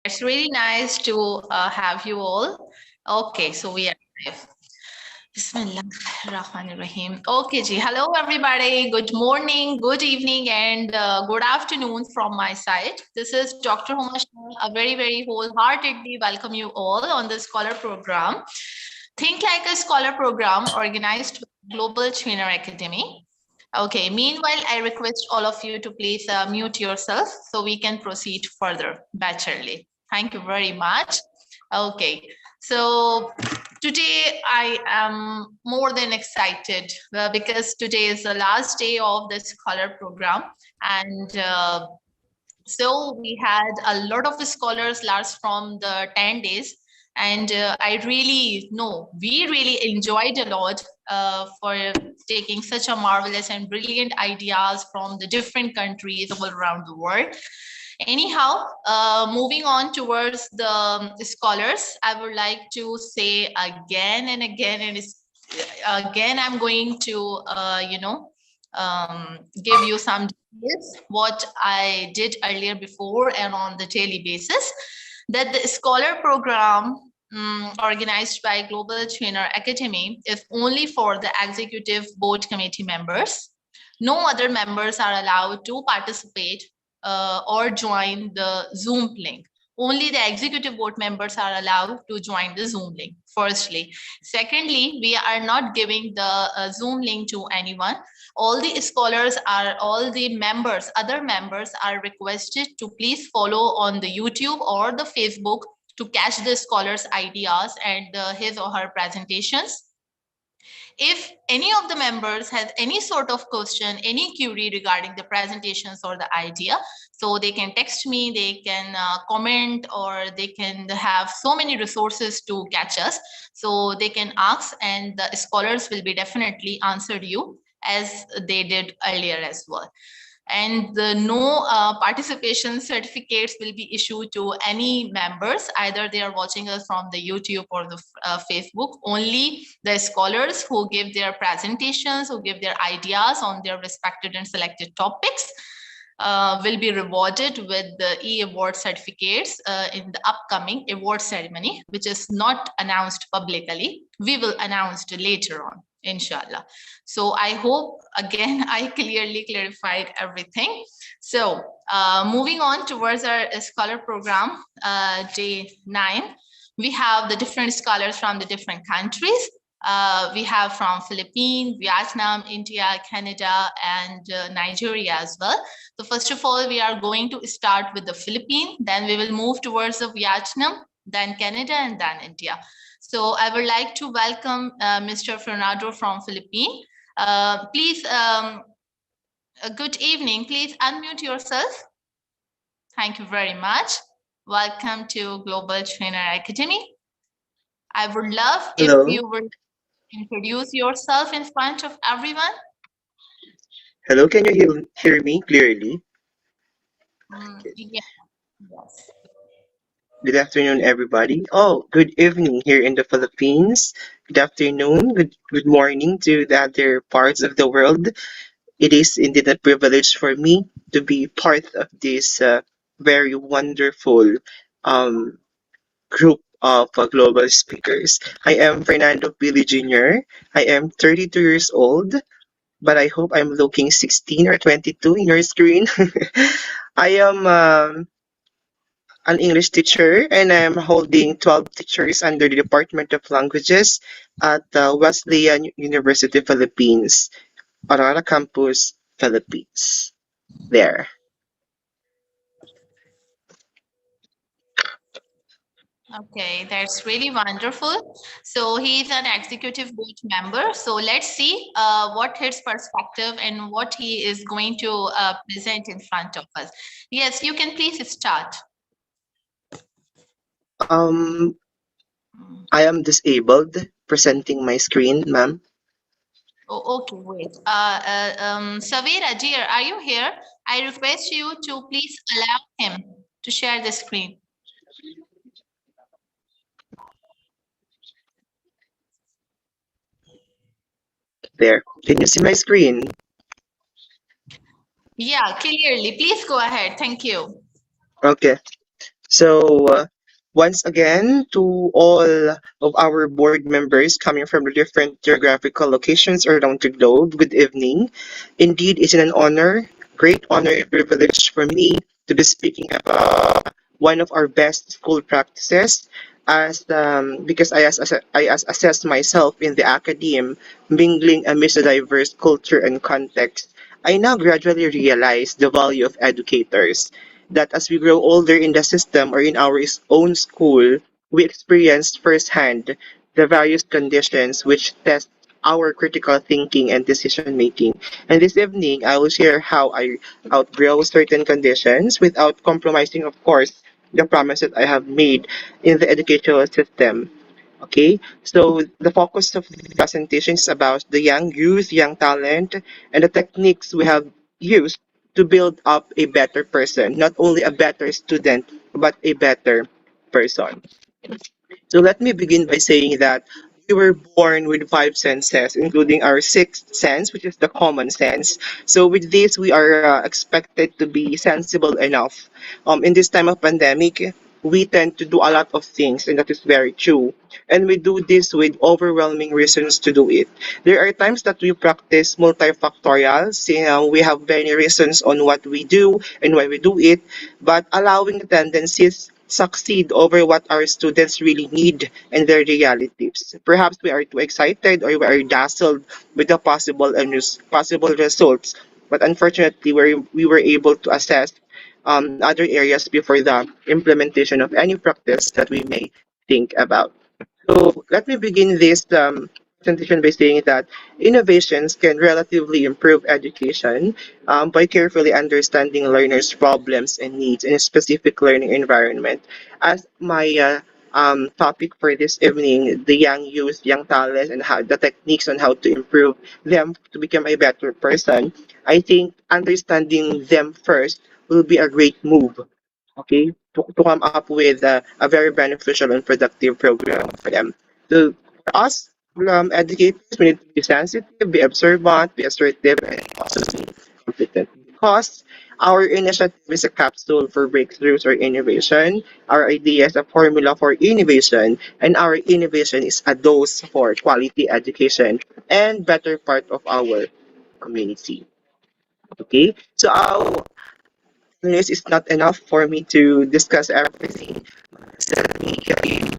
It's really nice to have you all. Okay, so we are live. Bismillahirrahmanirrahim. Okay, ji. Hello, everybody. Good morning, good evening, and good afternoon from my side. This is Dr. Humash. A very, very wholeheartedly welcome you all on the Scholar Program. Think Like a Scholar Program organized with Global Trainer Academy. Okay, meanwhile, I request all of you to please mute yourself so we can proceed further beterly. Thank you very much. Okay, so today I am more than excited because today is the last day of the Scholar Program. And so we had a lot of scholars last from the 10 days. And I really know we really enjoyed a lot for taking such a marvelous and brilliant ideas from the different countries all around the world. Anyhow, moving on towards the scholars, I would like to say again and again, and again, I'm going to, give you some details, what I did earlier before and on the daily basis, that the scholar program organized by Global Trainer Academy is only for the executive board committee members. No other members are allowed to participate or join the Zoom link. Only the executive board members are allowed to join the Zoom link, firstly. Secondly, we are not giving the Zoom link to anyone. All the scholars are, all the members, other members are requested to please follow on the YouTube or the Facebook to catch the scholar's ideas and his or her presentations. If any of the members has any sort of question, any query regarding the presentations or the idea, so they can text me, they can comment, or they can have so many resources to catch us. So they can ask and the scholars will be definitely answered you as they did earlier as well. And no participation certificates will be issued to any members, either they are watching us from the YouTube or the Facebook. Only the scholars who give their presentations, who give their ideas on their respected and selected topics will be rewarded with the e-award certificates in the upcoming award ceremony, which is not announced publicly. We will announce it later on, inshallah. So I hope, again, I clearly clarified everything. So moving on towards our scholar program, day 9, we have the different scholars from the different countries. We have from Philippines, Vietnam, India, Canada, and Nigeria as well. So first of all, we are going to start with the Philippines, then we will move towards the Vietnam, then Canada, and then India. So I would like to welcome Mr. Fernando from Philippines. Please, good evening. Please unmute yourself. Thank you very much. Welcome to Global Trainer Academy. I would love if you would introduce yourself in front of everyone. Hello, can you hear me clearly? Yes. Good afternoon, everybody. Oh, good evening here in the Philippines. Good afternoon, good morning to the other parts of the world. It is indeed a privilege for me to be part of this very wonderful group of global speakers. I am Fernando Pili Jr. I am 32 years old, but I hope I'm looking 16 or 22 in your screen. I am an English teacher and I'm holding 12 teachers under the Department of Languages at Wesleyan University Philippines, Aurora Campus, Philippines. There. Okay, that's really wonderful. So he's an executive board member. So let's see what his perspective and what he is going to present in front of us. Yes, you can please start. I am disabled presenting my screen, ma'am. Oh, okay, wait. Savira, dear, are you here? I request you to please allow him to share the screen. There. Can you see my screen? Yeah, clearly. Please go ahead. Thank you. Okay. So, once again, to all of our board members coming from the different geographical locations around the globe, good evening. Indeed, it's an honor, great honor and privilege for me to be speaking about one of our best school practices as because I assess myself in the academe, mingling amidst a diverse culture and context. I now gradually realize the value of educators that as we grow older in the system or in our own school, we experience firsthand the various conditions which test our critical thinking and decision making. And this evening, I will share how I outgrow certain conditions without compromising, of course, the promises I have made in the educational system. Okay, so the focus of the presentation is about the young youth, young talent, and the techniques we have used to build up a better person, not only a better student, but a better person. So let me begin by saying that we were born with five senses, including our sixth sense, which is the common sense. So with this, we are expected to be sensible enough. In this time of pandemic, we tend to do a lot of things, and that is very true. And we do this with overwhelming reasons to do it. There are times that we practice multifactorial, saying we have many reasons on what we do and why we do it, but allowing the tendencies succeed over what our students really need and their realities. Perhaps we are too excited or we are dazzled with the possible results, but unfortunately we were able to assess other areas before the implementation of any practice that we may think about. So let me begin this presentation by saying that innovations can relatively improve education by carefully understanding learners' problems and needs in a specific learning environment. As my topic for this evening, the young youth, young talents, and how the techniques on how to improve them to become a better person, I think understanding them first will be a great move, okay, to come up with a very beneficial and productive program for them. So for us, educators, we need to be sensitive, be observant, be assertive, and also be competent. Because our initiative is a capsule for breakthroughs or innovation. Our idea is a formula for innovation, and our innovation is a dose for quality education and better part of our community. Okay, so this is not enough for me to discuss everything. So let me give you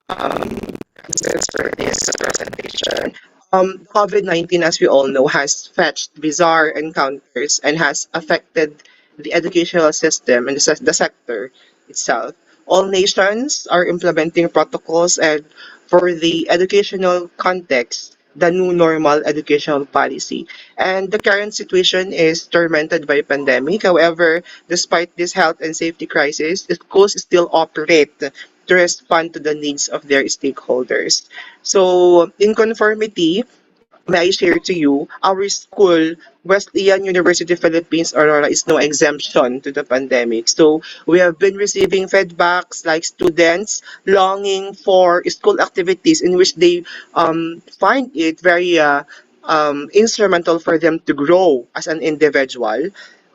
answers for this presentation. COVID-19, as we all know, has fetched bizarre encounters and has affected the educational system and the sector itself. All nations are implementing protocols and for the educational context, the new normal educational policy. And the current situation is tormented by pandemic. However, despite this health and safety crisis, the schools still operate to respond to the needs of their stakeholders. So, in conformity, may I share to you, our school, Wesleyan University Philippines Aurora, is no exemption to the pandemic. So we have been receiving feedbacks like students longing for school activities in which they find it very instrumental for them to grow as an individual.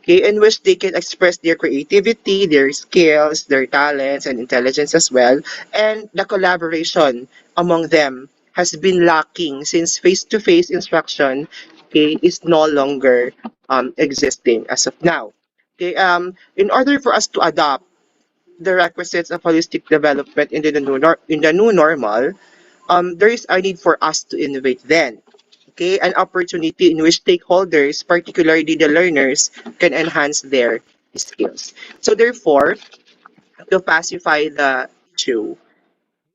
Okay, in which they can express their creativity, their skills, their talents, and intelligence as well, and the collaboration among them has been lacking since face-to-face instruction, okay, is no longer existing as of now. Okay, in order for us to adopt the requisites of holistic development in the new normal, there is a need for us to innovate then. Okay, an opportunity in which stakeholders, particularly the learners, can enhance their skills. So therefore, to pacify the issue,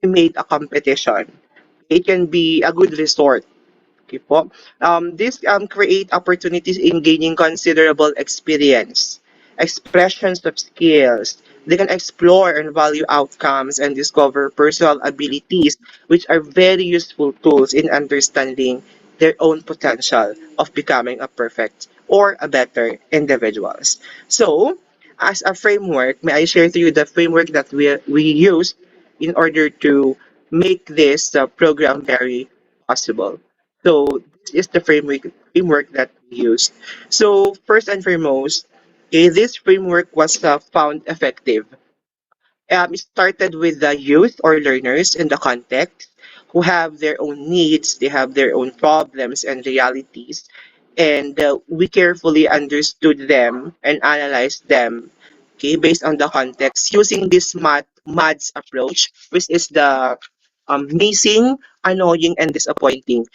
we made a competition. It can be a good resort. Okay po. This create opportunities in gaining considerable experience, expressions of skills. They can explore and value outcomes and discover personal abilities, which are very useful tools in understanding their own potential of becoming a perfect or a better individuals. So, as a framework, may I share to you the framework that we use in order to make this program very possible. So this is the framework that we used. So first and foremost, okay, this framework was found effective It started with the youth or learners in the context who have their own needs, they have their own problems and realities, and we carefully understood them and analyzed them, okay, based on the context using this MADS approach, which is the missing, annoying, and disappointing.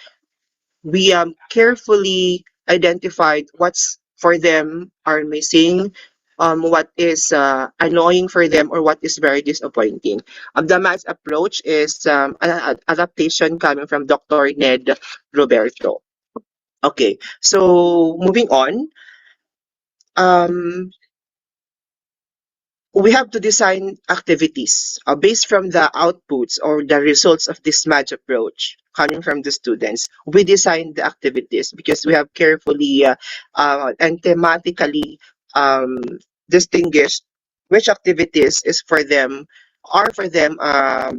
We carefully identified what's for them are missing, what is annoying for them, or what is very disappointing. The math approach is an adaptation coming from Dr. Ned Roberto. Okay, so moving on. Um, we have to design activities based from the outputs or the results of this match approach coming from the students. We design the activities because we have carefully and thematically um, distinguished which activities is for them are for them are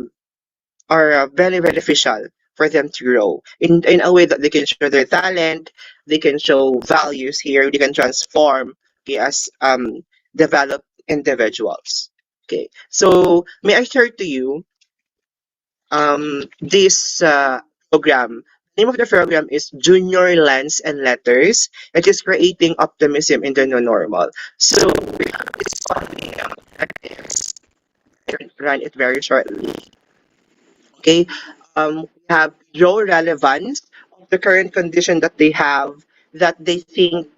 very beneficial for them to grow in a way that they can show their talent, they can show values here, they can transform, okay, as developed individuals. Okay, so may I share to you this program. The name of the program is Junior Lens and Letters. It is creating optimism in the new normal. So we have this funny practice. Run it very shortly. Okay, we have draw relevance of the current condition that they have that they think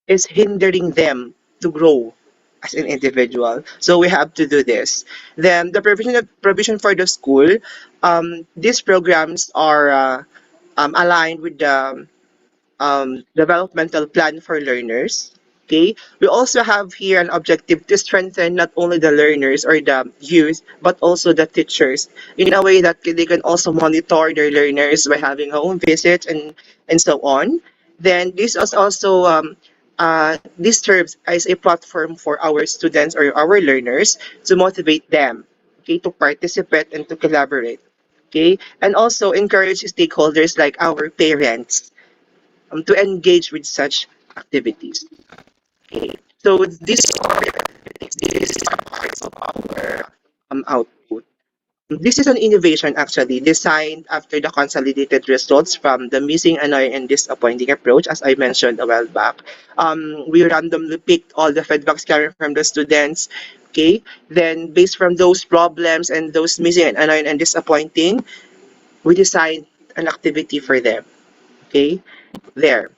is hindering them to grow as an individual. So we have to do this. Then the provision for the school. These programs are aligned with the developmental plan for learners. Okay, we also have here an objective to strengthen not only the learners or the youth, but also the teachers in a way that they can also monitor their learners by having home visits and so on. Then this is also this serves as a platform for our students or our learners to motivate them, okay, to participate and to collaborate. Okay, and also encourage stakeholders like our parents to engage with such activities. Okay. So these are parts of our output. This is an innovation actually designed after the consolidated results from the missing, annoying, and disappointing approach, as I mentioned a while back. We randomly picked all the feedbacks coming from the students. Okay, then based from those problems and those missing, and annoying, and disappointing, we designed an activity for them. Okay, there.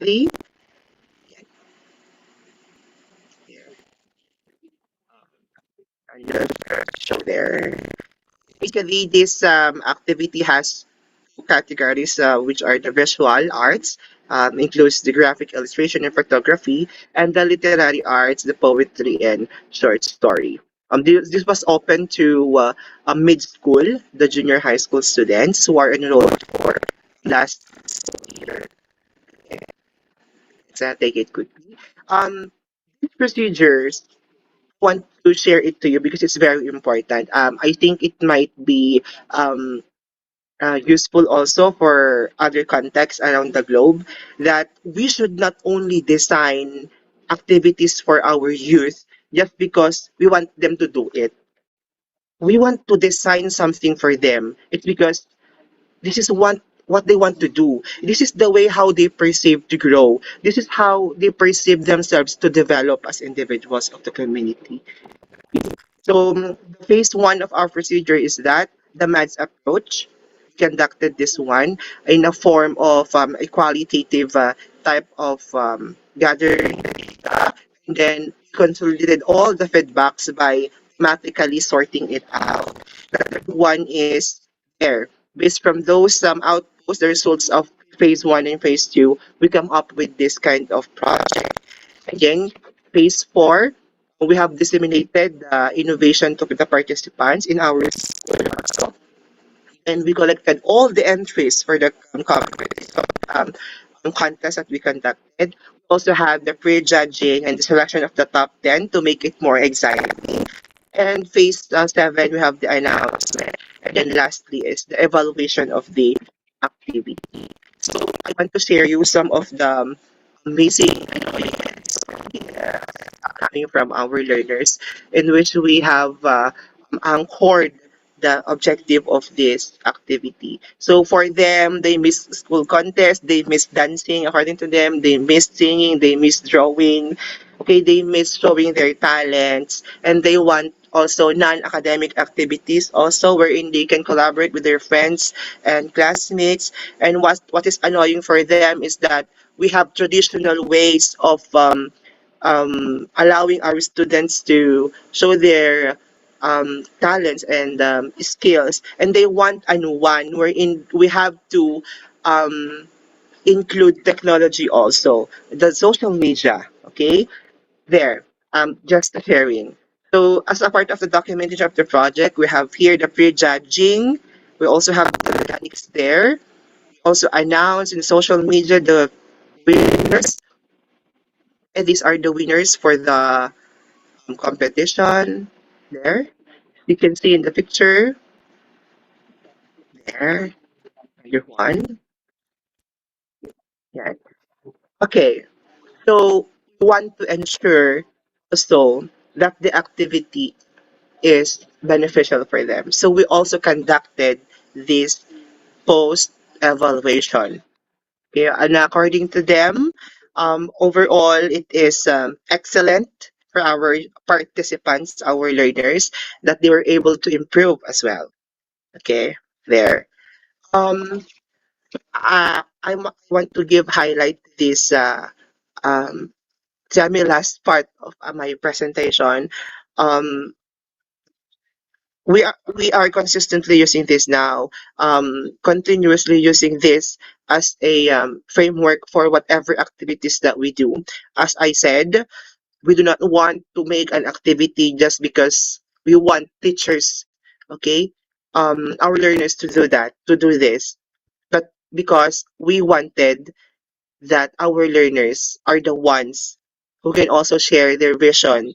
Really? And show there. Basically, this activity has two categories, which are the visual arts, includes the graphic illustration and photography, and the literary arts, the poetry and short story. This was open to mid-school, the junior high school students who are enrolled for last year. Let's take it quickly. These procedures want to share it to you because it's very important. I think it might be useful also for other contexts around the globe that we should not only design activities for our youth just because we want them to do it. We want to design something for them. It's because this is what they want to do. This is the way how they perceive to grow. This is how they perceive themselves to develop as individuals of the community. So phase one of our procedure is that the MADS approach. We conducted this one in a form of a qualitative type of gathering data, and then consolidated all the feedbacks by mathematically sorting it out. The third one is there. Based from those outputs, the results of phase one and phase two, we come up with this kind of project. Again, phase four, we have disseminated innovation to the participants in our school also. And we collected all the entries for the contest that we conducted. We also had the pre-judging and the selection of the top 10 to make it more exciting. And phase seven, we have the announcement. And then lastly is the evaluation of the activity. So I want to share you some of the amazing ideas coming from our learners, in which we have anchored the objective of this activity. So for them, they miss school contest, they miss dancing, according to them, they miss singing, they miss drawing, okay, they miss showing their talents, and they want also non-academic activities also wherein they can collaborate with their friends and classmates. And what is annoying for them is that we have traditional ways of allowing our students to show their talents and skills, and they want a new one wherein we have to um, include technology also, the social media. Okay, there, just sharing. So as a part of the documentation of the project, we have here the pre-judging. We also have the mechanics there. Also announce in social media the winners. And these are the winners for the competition. There, you can see in the picture. There, your one. Yeah. Okay. So we want to ensure also that the activity is beneficial for them. So we also conducted this post evaluation. Okay, and according to them, overall it is excellent for our participants, our learners, that they were able to improve as well. Okay, there. Um, want to give highlight this um, semi last part of my presentation. Um, we are consistently using this now, continuously using this as a framework for whatever activities that we do. As I said, we do not want to make an activity just because we want teachers, okay, our learners to do that, to do this, but because we wanted that our learners are the ones who can also share their vision,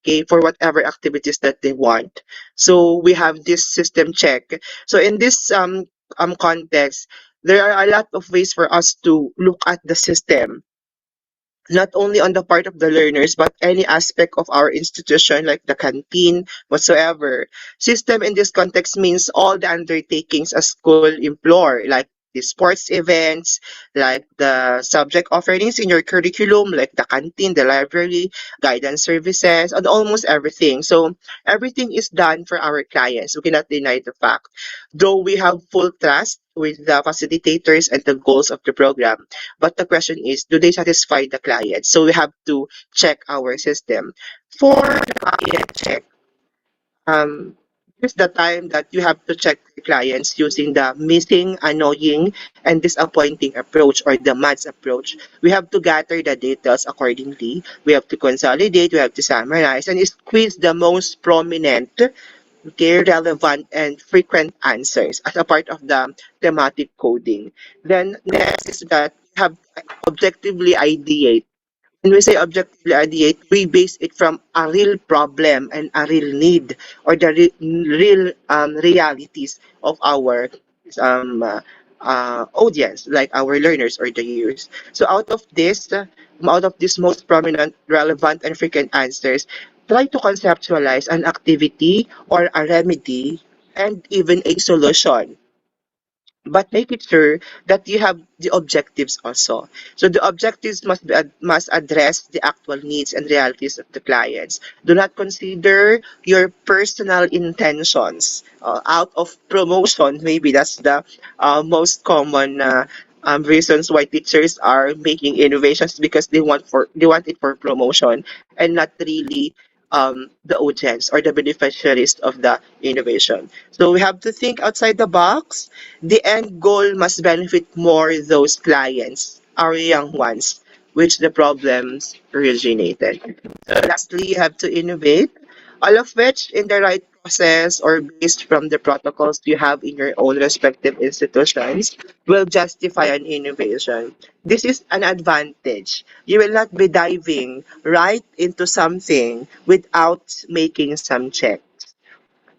okay, for whatever activities that they want. So we have this system check. So in this context, there are a lot of ways for us to look at the system, not only on the part of the learners, but any aspect of our institution, like the canteen, whatsoever. System in this context means all the undertakings a school employ, like the sports events, like the subject offerings in your curriculum, like the canteen, the library, guidance services, and almost everything. So everything is done for our clients. We cannot deny the fact. Though we have full trust with the facilitators and the goals of the program, but the question is, do they satisfy the client? So we have to check our system. For the client check, here's the time that you have to check the clients using the missing, annoying, and disappointing approach, or the MADS approach. We have to gather the details accordingly. We have to consolidate, we have to summarize, and squeeze the most prominent, okay, relevant, and frequent answers as a part of the thematic coding. Then next is that you have to objectively ideate. When we say objectively ideate, we base it from a real problem and a real need, or the real realities of our audience, like our learners or the users. So out of this most prominent, relevant, and frequent answers, try to conceptualize an activity or a remedy and even a solution, but make it sure that you have the objectives also. So the objectives must address the actual needs and realities of the clients. Do not consider your personal intentions out of promotion. Maybe that's the most common reasons why teachers are making innovations, because they want it for promotion and not really the audience or the beneficiaries of the innovation. So we have to think outside the box. The end goal must benefit more those clients, our young ones, which the problems originated. So lastly, you have to innovate, all of which in the right process or based from the protocols you have in your own respective institutions will justify an innovation. This is an advantage. You will not be diving right into something without making some checks.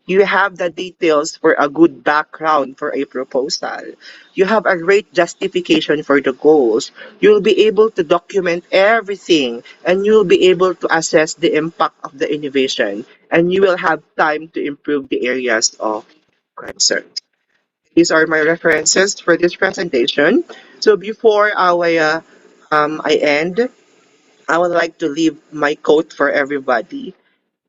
You have the details for a good background for a proposal. You have a great justification for the goals. You'll be able to document everything and you'll be able to assess the impact of the innovation and you will have time to improve the areas of concern. These are my references for this presentation. So before I end, I would like to leave my quote for everybody.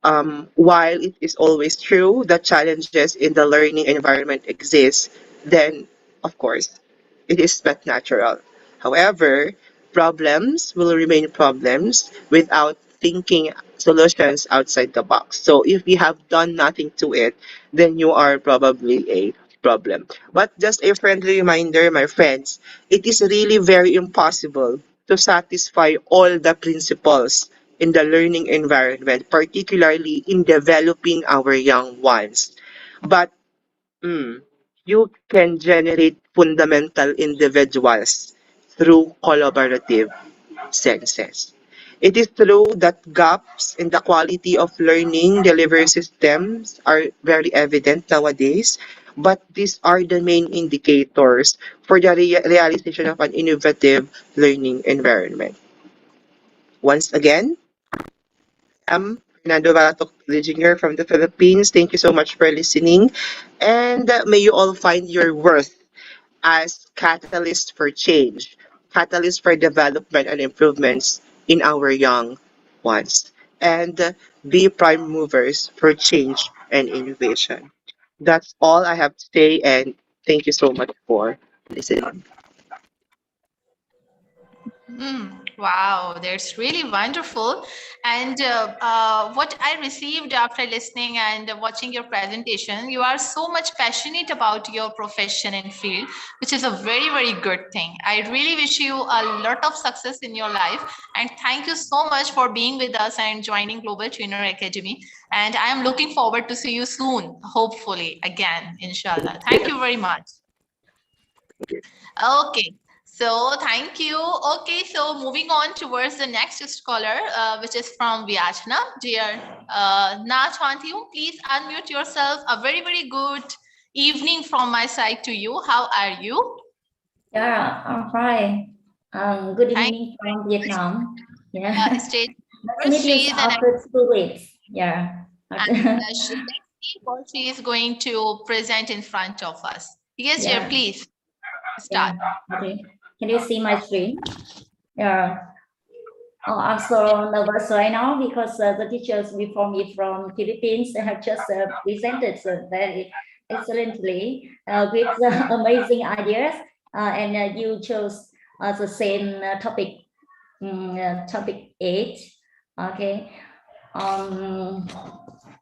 While it is always true that challenges in the learning environment exist, then, of course, it is but natural. However, problems will remain problems without thinking solutions outside the box. So if you have done nothing to it, then you are probably a problem. But just a friendly reminder, my friends, it is really very impossible to satisfy all the principles in the learning environment, particularly in developing our young ones. But you can generate fundamental individuals through collaborative senses. It is true that gaps in the quality of learning delivery systems are very evident nowadays, but these are the main indicators for the realization of an innovative learning environment. Once again, I'm Fernando Baratok Jr. from the Philippines. Thank you so much for listening. And may you all find your worth as catalyst for change, catalyst for development and improvements in our young ones. And be prime movers for change and innovation. That's all I have to say, and thank you so much for listening. Wow, that's really wonderful. And what I received after listening and watching your presentation, you are so much passionate about your profession and field, which is a very, very good thing. I really wish you a lot of success in your life. And thank you so much for being with us and joining Global Trainer Academy. And I am looking forward to see you soon, hopefully, again, inshallah. Thank you very much. Okay. So thank you. Okay, so moving on towards the next scholar, which is from Vietnam. Dear Na Chanthiu, please unmute yourself. A very, very good evening from my side to you. How are you? Yeah, I'm fine. Good evening from Vietnam. Yeah. State Nice to meet you after 2 weeks. Yeah. Let's see what she is going to present in front of us. Yes, Yeah. dear, please start. Yeah. Okay. Can you see my screen? Yeah. Oh, I'm so nervous right now because the teachers before me from Philippines have just presented very excellently with amazing ideas, and you chose the same topic, topic 8. Okay.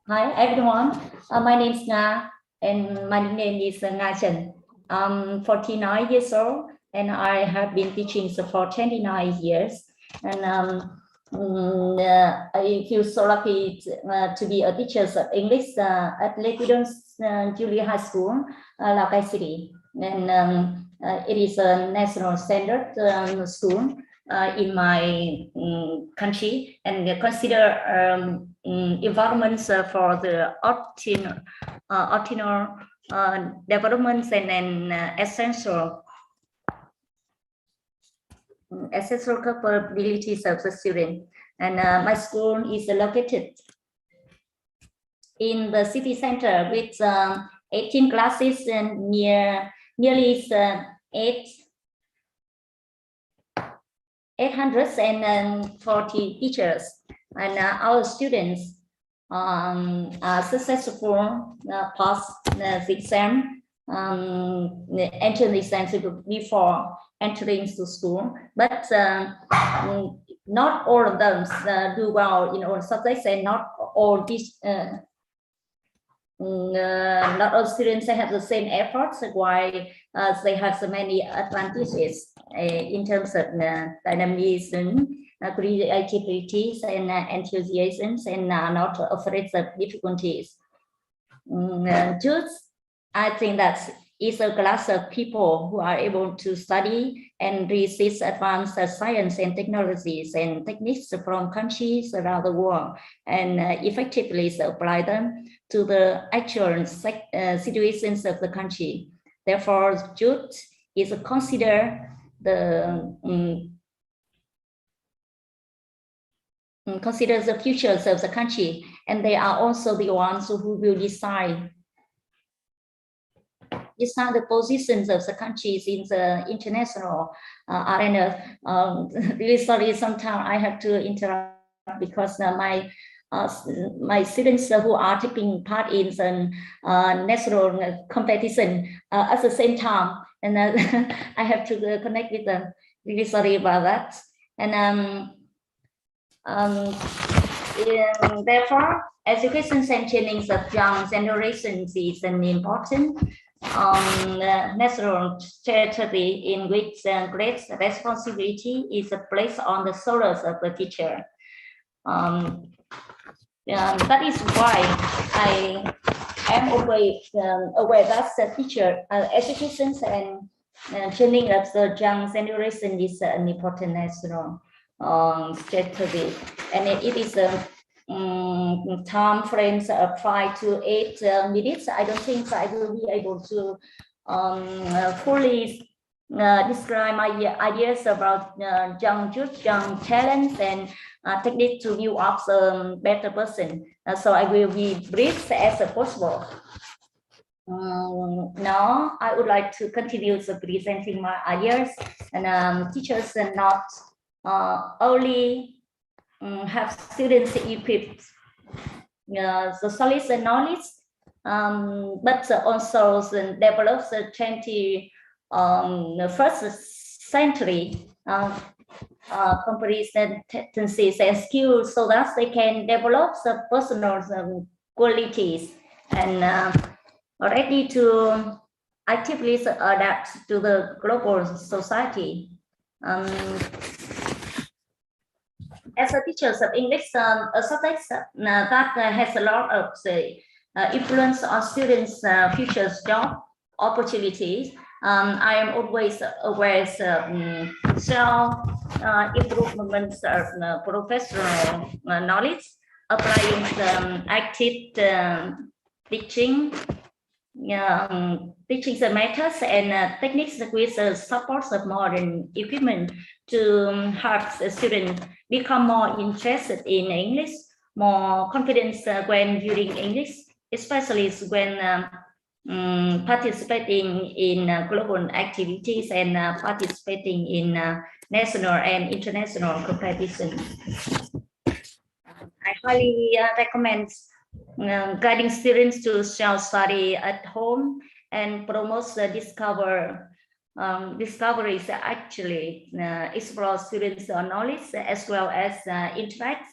Hi everyone. My name is Nga, and my name is Nga Chen. I'm 49 years old, and I have been teaching for 29 years. And I feel so lucky to be a teacher of English at Lake Junior High School, Lakai City. And it is a national standard school in my country, and consider environments for the optimal developments and essential capabilities of the student. And my school is located in the city center with 18 classes and nearly 840 teachers. And our students are successful pass the exam, enter the exam before entering to school, but not all of them do well in all subjects, and not all these not all students have the same efforts, why they have so many advantages in terms of dynamism, creativity, and enthusiasm, and not afraid of difficulties. Just, I think that is a class of people who are able to study and resist advanced science and technologies and techniques from countries around the world and effectively apply them to the actual situations of the country. Therefore, youth is considered the futures of the country, and they are also the ones who will decide the positions of the countries in the international arena. Really sorry, sometimes I have to interrupt because my students who are taking part in the national competition at the same time, and I have to connect with them. Really sorry about that. And therefore, education and training of young generations is an important national strategy in which great responsibility is placed on the shoulders of the teacher. That is why I am always aware that the teacher education and training of the young generation is an important national strategy, and it is a time frames of 5 to 8 minutes. I don't think I will be able to fully describe my ideas about young youth, young talents, and technique to build up a better person. So I will be brief as possible. Now I would like to continue presenting my ideas, and teachers are not only have students equipped the solid knowledge, but also develop the 21st century competencies and skills so that they can develop the personal qualities and ready to actively adapt to the global society. As a teacher of English, a subject that has a lot of influence on students' future job opportunities. I am always aware of self-improvement of professional knowledge, applying active teaching, teaching the methods and techniques with the support of modern equipment to help the students become more interested in English, more confident when using English, especially when participating in global activities and participating in national and international competitions. I highly recommend guiding students to self-study at home and promote the discoveries actually explore students' knowledge as well as interact,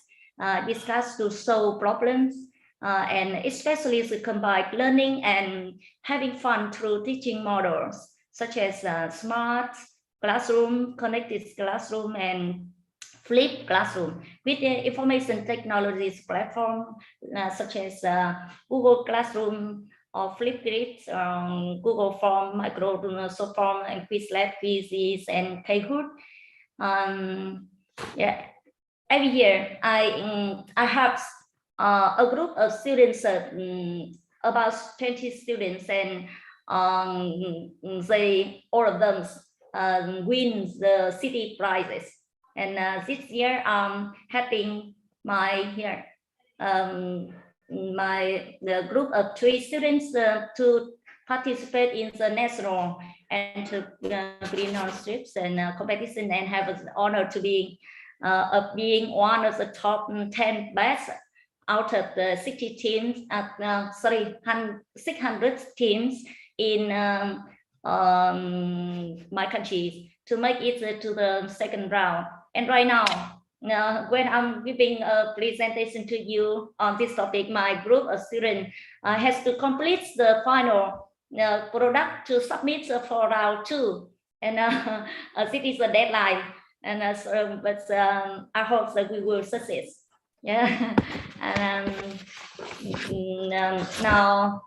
discuss to solve problems, and especially to combine learning and having fun through teaching models such as smart classroom, connected classroom, and flipped classroom with the information technologies platform such as Google Classroom or Flipgrid, Google Form, Microsoft Form, and Quizlet, Quizzes, and Kahoot. Yeah, every year I have a group of students, about 20 students, and all of them win the city prizes. And this year I'm having the group of 3 students to participate in the national entrepreneurships and competition, and have the honor to be being one of the top 10 best out of the 60 teams, 600 teams in my country to make it to the second round. And right now, when I'm giving a presentation to you on this topic, my group of students has to complete the final product to submit for round 2, and this is the deadline. And but I hope that we will succeed. Yeah. And now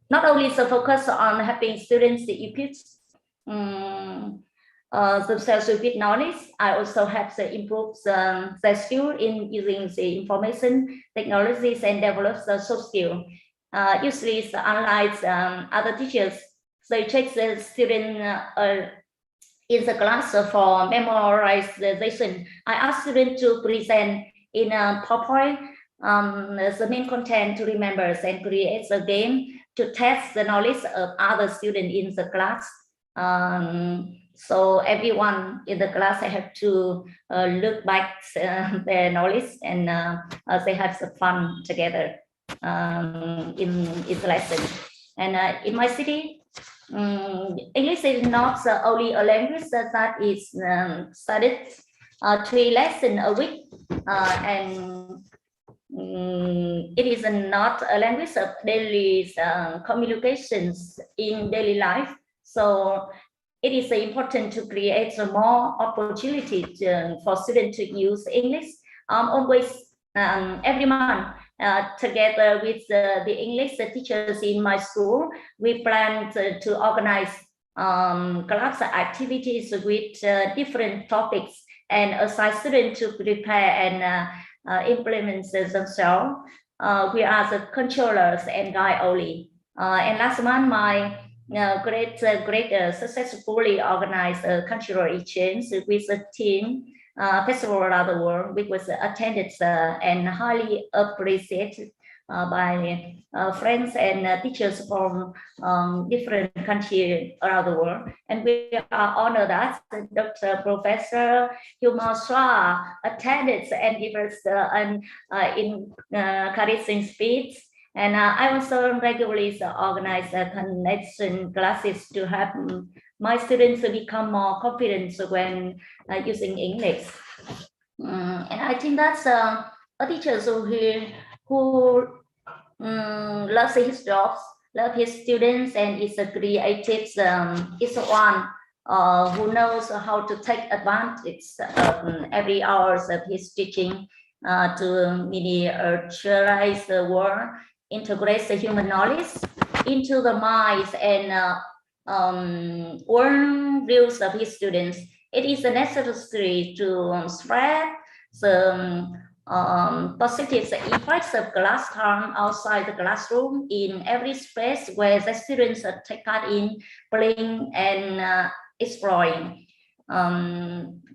not only the focus on helping students equip themselves with knowledge, I also have to improve their skill in using the information technologies and develop the soft skill. Usually, unlike other teachers, they check the student in the class for memorization. I ask students to present in a PowerPoint the main content to remember and create a game to test the knowledge of other students in the class. So everyone in the class have to look back their knowledge, and they have some fun together in the lesson. And in my city, English is not only a language that is studied 3 lessons a week, and it is not a language of daily communications in daily life. So it is important to create more opportunities for students to use English always every month. Together with the English teachers in my school, we plan to organize class activities with different topics and assign students to prepare and implement themselves. We are the controllers and guide only. And last month, my grade successfully organized a cultural exchange with a team festival around the world, which was attended and highly appreciated by friends and teachers from different countries around the world. And we are honored that Dr. Professor Huma Shah attended and gave us an encouraging speech. And I also regularly organize connection classes to help my students become more confident when using English. And I think that's a teacher who loves his jobs, loves his students, and is a creative, is one who knows how to take advantage of every hours of his teaching to miniaturize the world, integrate the human knowledge into the minds and world views of his students. It is necessary to spread the positive effects of class time outside the classroom in every space where the students take part in playing and exploring.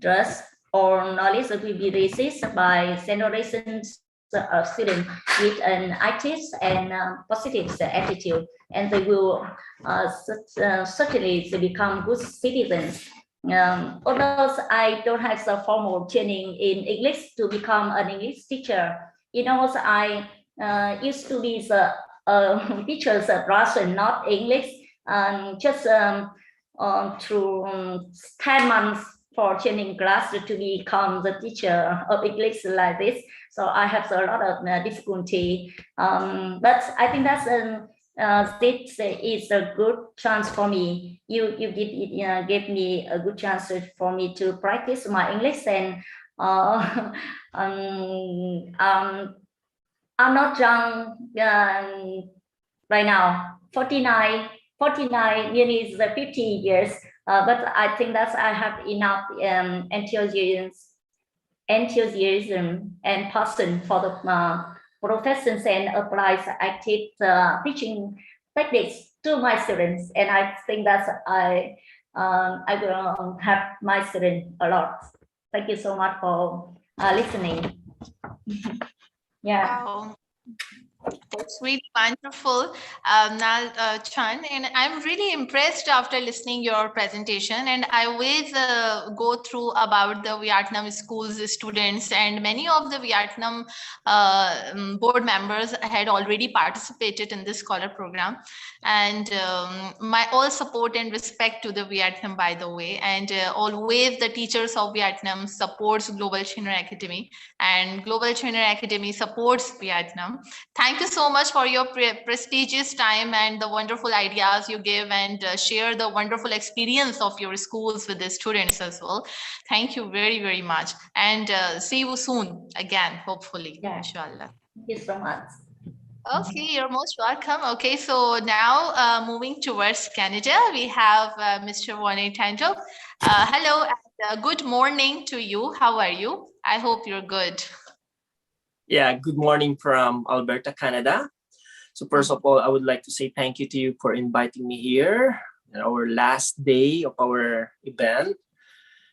Trust or knowledge will be received by generations of students with an active and positive attitude, and they will certainly become good citizens. Although I don't have the formal training in English to become an English teacher, I used to be the teacher's Russian, not English, just through 10 months for training class to become the teacher of English like this. So I have a lot of difficulty, but I think that's this is a good chance for me. You gave me a good chance for me to practice my English, and I'm not young right now, 49, nearly 50 years, but I think that I have enough enthusiasm and passion for the professions and applies active teaching techniques to my students, and I think that I will help my students a lot. Thank you so much for listening. Yeah. Wow. That's really wonderful, Chan, and I'm really impressed after listening your presentation. And I always go through about the Vietnam schools students, and many of the Vietnam board members had already participated in this scholar program. And my all support and respect to the Vietnam, by the way. And always the teachers of Vietnam supports Global Trainer Academy, and Global Trainer Academy supports Vietnam. Thank you so much for your prestigious time and the wonderful ideas you give, and share the wonderful experience of your schools with the students as well. Thank you very, very much. And see you soon again, hopefully. Yeah. Inshallah. Thank you so much. Okay, you're most welcome. Okay, so now moving towards Canada, we have Mr. Untitled. Hello and good morning to you. How are you? I hope you're good. Yeah, good morning from Alberta, Canada. So first of all, I would like to say thank you to you for inviting me here on our last day of our event.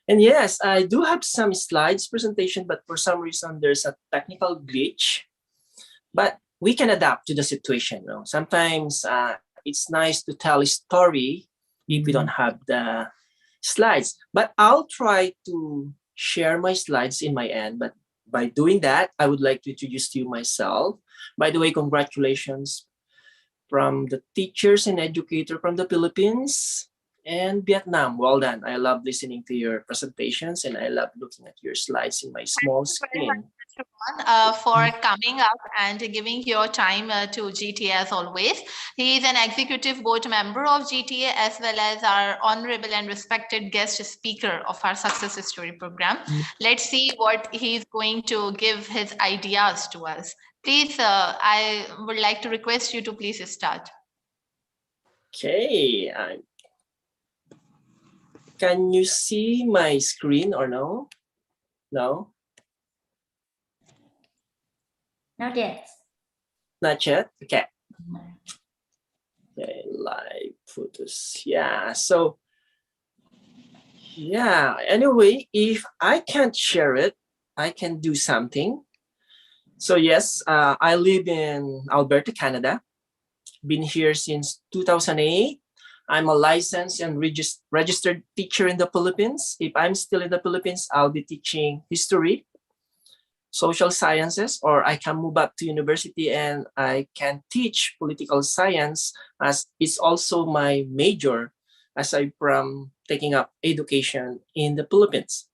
And yes, I do have some slides presentation, but for some reason there's a technical glitch. But we can adapt to the situation. You know? Sometimes it's nice to tell a story if we don't have the slides. But I'll try to share my slides in my end. But by doing that, I would like to introduce to you myself. By the way, congratulations from the teachers and educator from the Philippines and Vietnam. Well done. I love listening to your presentations and I love looking at your slides in my small screen. For coming up and giving your time to GTA as always. He is an executive board member of GTA as well as our honorable and respected guest speaker of our success story program. Let's see what he's going to give his ideas to us. Please, I would like to request you to please start. Okay. Can you see my screen or no? No? Not yet. Not yet? Okay. Okay, live photos. Yeah, so yeah, anyway, if I can't share it, I can do something. So yes, I live in Alberta, Canada. Been here since 2008. I'm a licensed and registered teacher in the Philippines. If I'm still in the Philippines, I'll be teaching history, social sciences, or I can move up to university and I can teach political science as it's also my major aside from taking up education in the Philippines.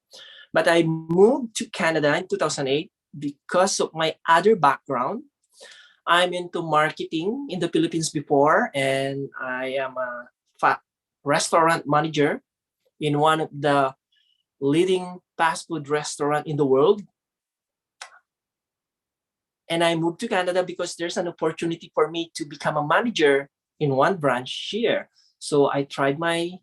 But I moved to Canada in 2008 because of my other background. I'm into marketing in the Philippines before, and I am a restaurant manager in one of the leading fast food restaurant in the world. And I moved to Canada because there's an opportunity for me to become a manager in one branch here. So I tried my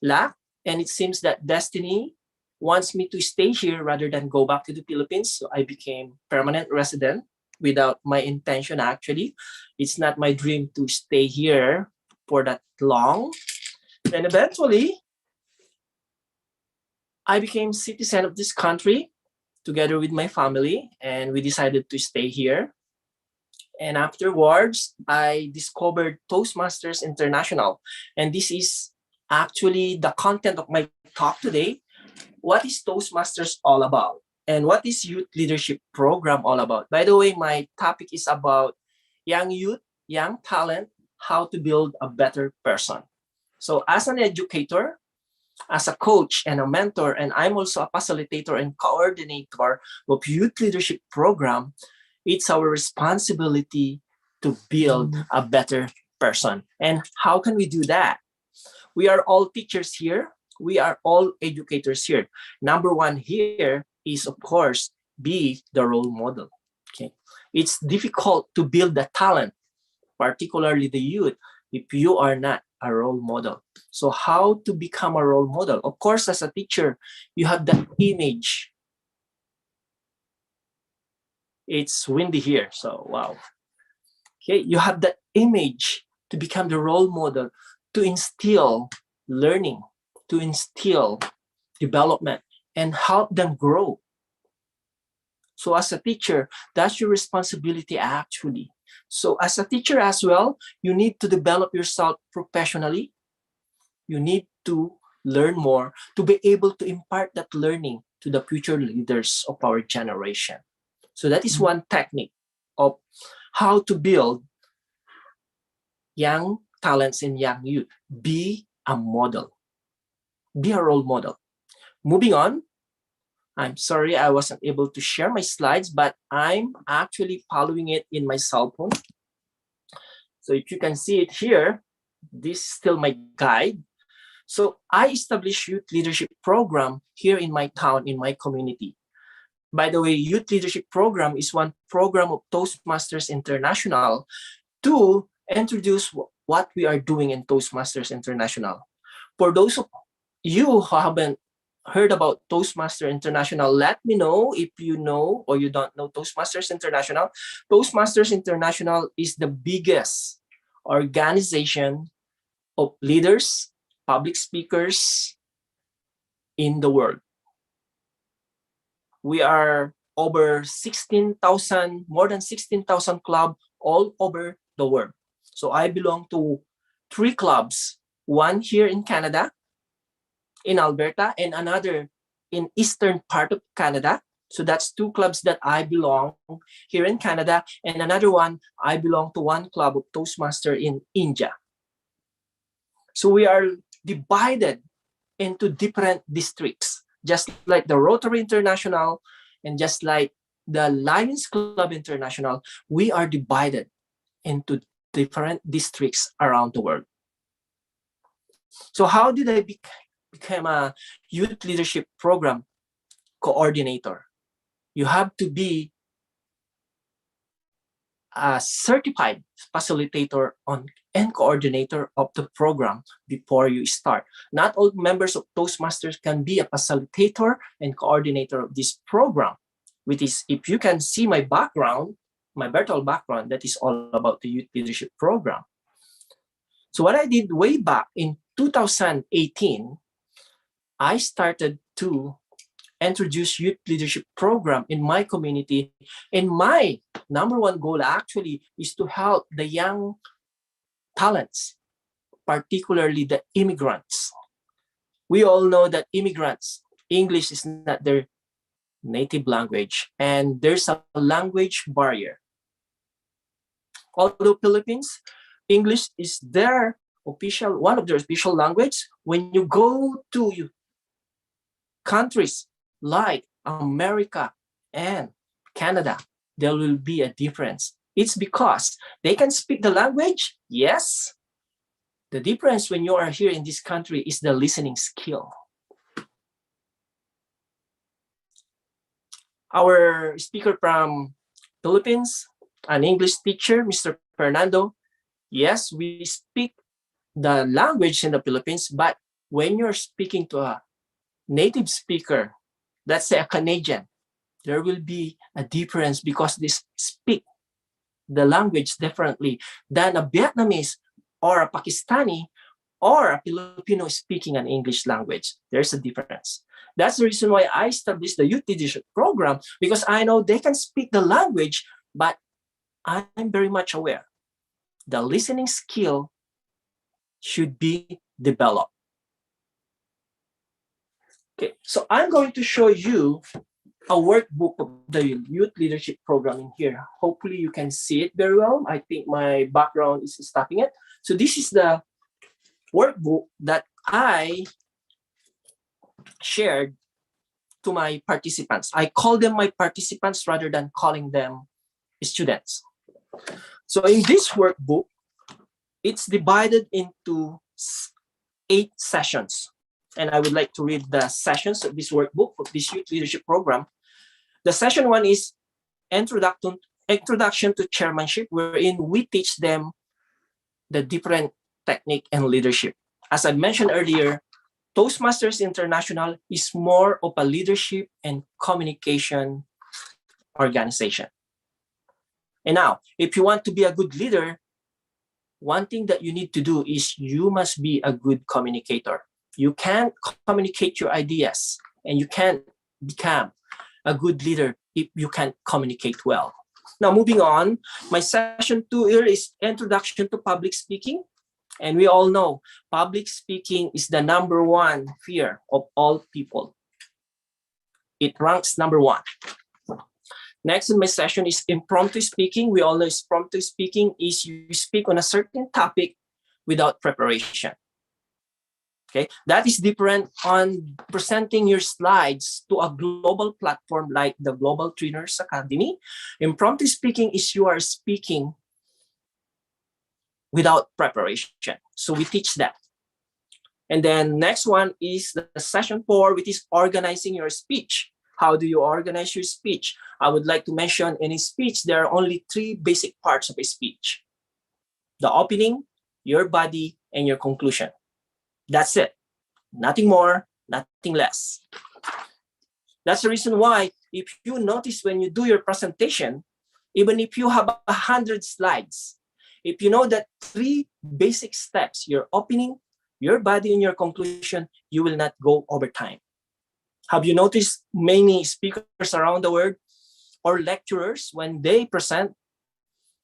luck, and it seems that destiny wants me to stay here rather than go back to the Philippines. So I became permanent resident without my intention, actually. It's not my dream to stay here for that long. And eventually, I became citizen of this country together with my family, and we decided to stay here. And afterwards, I discovered Toastmasters International. And this is actually the content of my talk today. What is Toastmasters all about? And what is Youth Leadership Program all about? By the way, my topic is about young youth, young talent, how to build a better person. So as an educator, as a coach and a mentor, and I'm also a facilitator and coordinator of Youth Leadership Program, it's our responsibility to build a better person. And how can we do that? We are all teachers here. We are all educators here. Number one here is, of course, be the role model. Okay, it's difficult to build the talent, particularly the youth, if you are not a role model. So how to become a role model? Of course, as a teacher, you have that image. It's windy here, so wow. Okay, you have that image to become the role model, to instill learning, to instill development, and help them grow. So as a teacher, that's your responsibility actually. So as a teacher as well, you need to develop yourself professionally. You need to learn more to be able to impart that learning to the future leaders of our generation. So that is one technique of how to build young talents and young youth. Be a model. Be a role model. Moving on, I'm sorry I wasn't able to share my slides, but I'm actually following it in my cell phone. So if you can see it here, this is still my guide. So I established youth leadership program here in my town, in my community. By the way, Youth Leadership Program is one program of Toastmasters International to introduce what we are doing in Toastmasters International. For those of you who haven't heard about Toastmasters International, let me know if you know or you don't know Toastmasters International. Toastmasters International is the biggest organization of leaders, public speakers in the world. We are over 16,000, more than 16,000 clubs all over the world. So I belong to 3 clubs, one here in Canada, in Alberta, and another in eastern part of Canada. So that's 2 clubs that I belong here in Canada, and another one, I belong to one club of Toastmaster in India. So we are divided into different districts, just like the Rotary International and just like the Lions Club International. We are divided into different districts around the world. So how did I become a youth leadership program coordinator? You have to be a certified facilitator and coordinator of the program before you start. Not all members of Toastmasters can be a facilitator and coordinator of this program, which is, if you can see my background, my virtual background, that is all about the youth leadership program. So what I did way back in 2018, I started to introduce youth leadership program in my community. And my number one goal actually is to help the young talents, particularly the immigrants. We all know that immigrants, English is not their native language, and there's a language barrier. Although Philippines, English is their official, one of their official language, when you go to countries like America and Canada, there will be a difference. It's because they can speak the language, yes. The difference when you are here in this country is the listening skill. Our speaker from Philippines, an English teacher, Mr. Fernando, yes, we speak the language in the Philippines, but when you're speaking to a native speaker, let's say a Canadian, there will be a difference because they speak the language differently than a Vietnamese or a Pakistani or a Filipino speaking an English language. There's a difference. That's the reason why I established the youth leadership program, because I know they can speak the language, but I'm very much aware the listening skill should be developed. Okay, so I'm going to show you a workbook of the youth leadership program in here. Hopefully you can see it very well. I think my background is stopping it. So this is the workbook that I shared to my participants. I call them my participants rather than calling them students. So in this workbook, it's divided into 8 sessions. And I would like to read the sessions of this workbook of this youth leadership program. The session 1 is Introduction to Chairmanship, wherein we teach them the different technique and leadership. As I mentioned earlier, Toastmasters International is more of a leadership and communication organization. And now, if you want to be a good leader, one thing that you need to do is you must be a good communicator. You can't communicate your ideas, and you can't become a good leader if you can't communicate well. Now, moving on, my session 2 here is Introduction to Public Speaking. And we all know public speaking is the number 1 fear of all people. It ranks number 1. Next in my session is Impromptu Speaking. We all know impromptu speaking is you speak on a certain topic without preparation. Okay, that is different on presenting your slides to a global platform like the Global Trainers Academy. Impromptu speaking is you are speaking without preparation. So we teach that. And then next one is the session 4, which is organizing your speech. How do you organize your speech? I would like to mention in a speech, there are only 3 basic parts of a speech: the opening, your body, and your conclusion. That's it. Nothing more, nothing less. That's the reason why, if you notice when you do your presentation, even if you have 100 slides, if you know that 3 basic steps, your opening, your body, and your conclusion, you will not go over time. Have you noticed many speakers around the world or lecturers, when they present,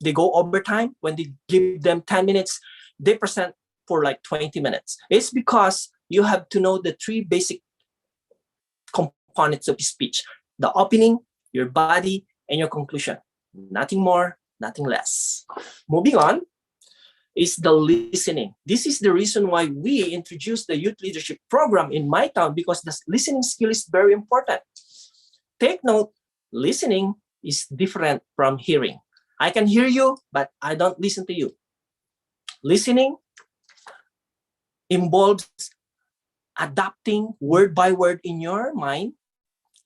they go over time? When they give them 10 minutes, they present for like 20 minutes. It's because you have to know the 3 basic components of speech: the opening, your body, and your conclusion. Nothing more, nothing less. Moving on is the listening. This is the reason why we introduced the youth leadership program in my town, because the listening skill is very important. Take note, listening is different from hearing. I can hear you, but I don't listen to you. Listening involves adapting word by word in your mind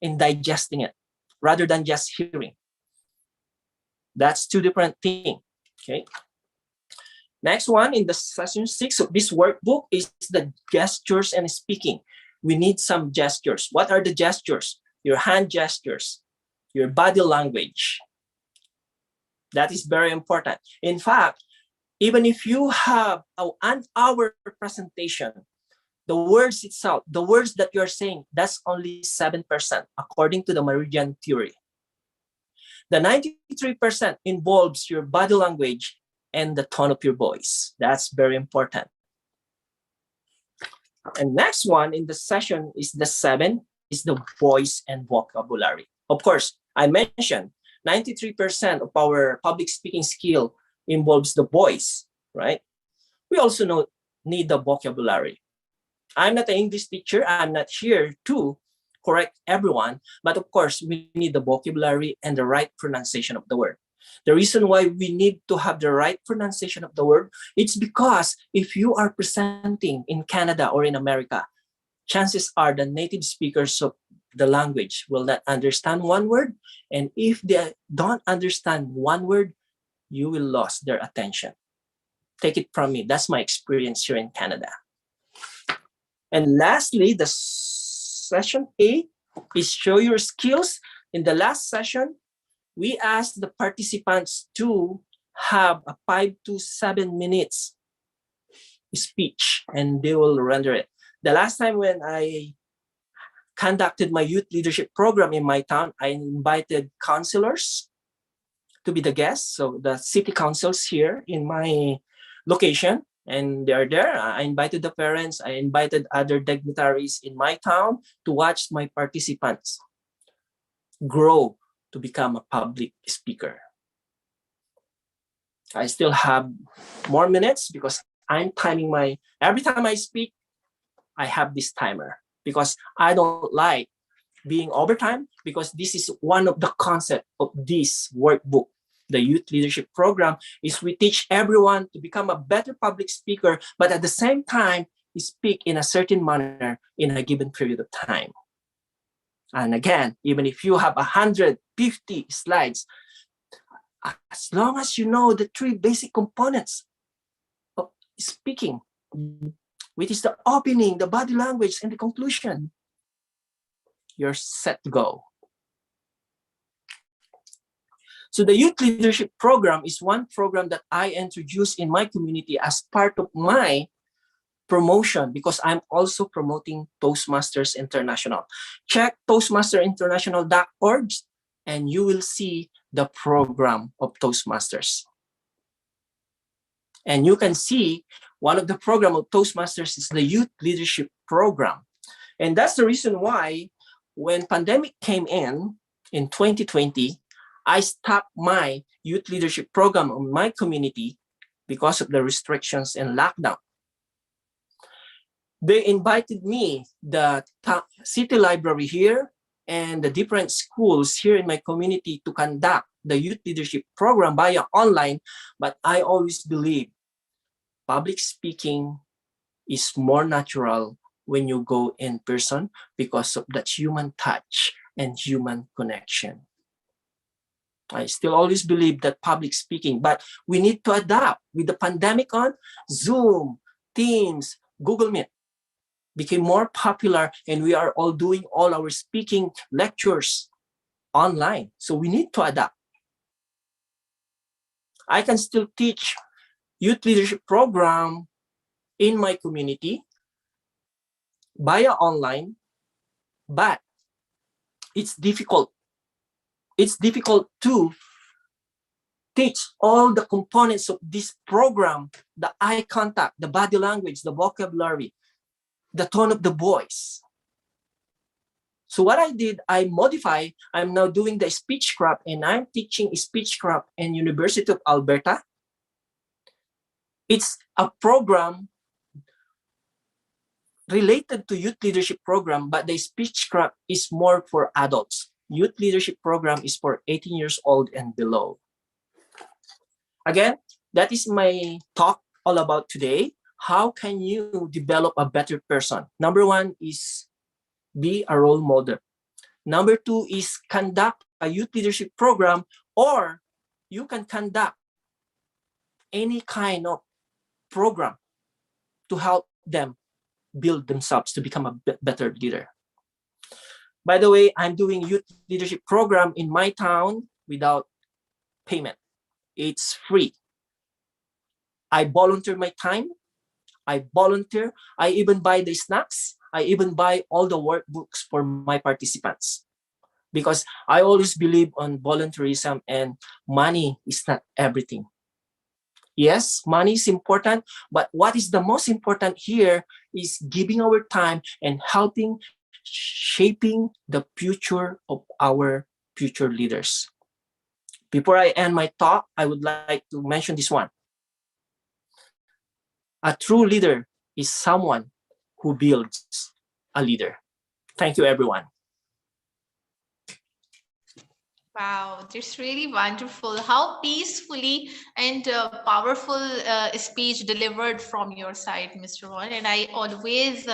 and digesting it, rather than just hearing. That's 2 different things. Okay. Next one, in the session 6 of this workbook, is the gestures and speaking. We need some gestures. What are the gestures? Your hand gestures, your body language. That is very important. In fact, even if you have an hour presentation, the words itself, the words that you're saying, that's only 7%, according to the Meridian theory. The 93% involves your body language and the tone of your voice. That's very important. And next one in the session is the 7, is the voice and vocabulary. Of course, I mentioned 93% of our public speaking skill involves the voice, right? We also need the vocabulary. I'm not an English teacher. I'm not here to correct everyone, but of course, we need the vocabulary and the right pronunciation of the word. The reason why we need to have the right pronunciation of the word, it's because if you are presenting in Canada or in America, chances are the native speakers of the language will not understand one word. And if they don't understand one word, you will lose their attention. Take it from me. That's my experience here in Canada. And lastly, the session 8 is show your skills. In the last session, we asked the participants to have a 5 to 7 minutes speech, and they will render it. The last time when I conducted my youth leadership program in my town, I invited counselors to be the guests. So the city councils here in my location, and they are there. I invited the parents. I invited other dignitaries in my town to watch my participants grow to become a public speaker. I still have more minutes because I'm timing every time I speak, I have this timer, because I don't like being overtime, because this is one of the concepts of this workbook. The youth leadership program is we teach everyone to become a better public speaker, but at the same time, speak in a certain manner in a given period of time. And again, even if you have 150 slides, as long as you know the 3 basic components of speaking, which is the opening, the body language, and the conclusion, you're set to go. So the youth leadership program is one program that I introduced in my community as part of my promotion, because I'm also promoting Toastmasters International. Check toastmasterinternational.org and you will see the program of Toastmasters. And you can see one of the program of Toastmasters is the youth leadership program. And that's the reason why when pandemic came in 2020, I stopped my youth leadership program in my community because of the restrictions and lockdown. They invited me, the city library here and the different schools here in my community, to conduct the youth leadership program via online. But I always believe public speaking is more natural when you go in person because of that human touch and human connection. I still always believe that public speaking, but we need to adapt. With the pandemic on, Zoom, Teams, Google Meet became more popular, and we are all doing all our speaking lectures online. So we need to adapt. I can still teach youth leadership program in my community via online, but it's difficult. It's difficult to teach all the components of this program, the eye contact, the body language, the vocabulary, the tone of the voice. So what I did, I modify, I'm now doing the speechcraft, and I'm teaching speechcraft in University of Alberta. It's a program related to youth leadership program, but the speechcraft is more for adults. Youth leadership program is for 18 years old and below. Again, that is my talk all about today. How can you develop a better person? Number one is be a role model. Number two is conduct a youth leadership program, or you can conduct any kind of program to help them build themselves to become a better leader. By the way, I'm doing youth leadership program in my town without payment. It's free. I volunteer my time. I volunteer. I even buy the snacks. I even buy all the workbooks for my participants, because I always believe on volunteerism, and money is not everything. Yes, money is important, but what is the most important here is giving our time and helping shaping the future of our future leaders. Before I end my talk, I would like to mention this one. A true leader is someone who builds a leader. Thank you, everyone. Wow, that's really wonderful. How peacefully and powerful speech delivered from your side, Mr. Ron. And I always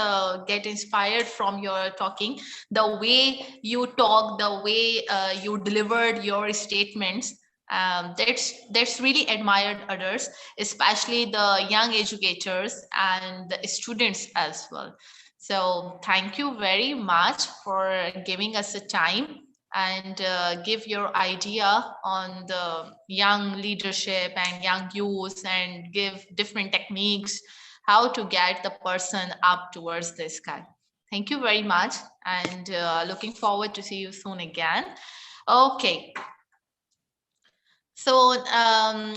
get inspired from your talking, the way you talk, the way you delivered your statements. That's really admired others, especially the young educators and the students as well. So thank you very much for giving us a time and give your idea on the young leadership and young youth, and give different techniques how to get the person up towards the sky. Thank you very much, and looking forward to see you soon again. Okay. So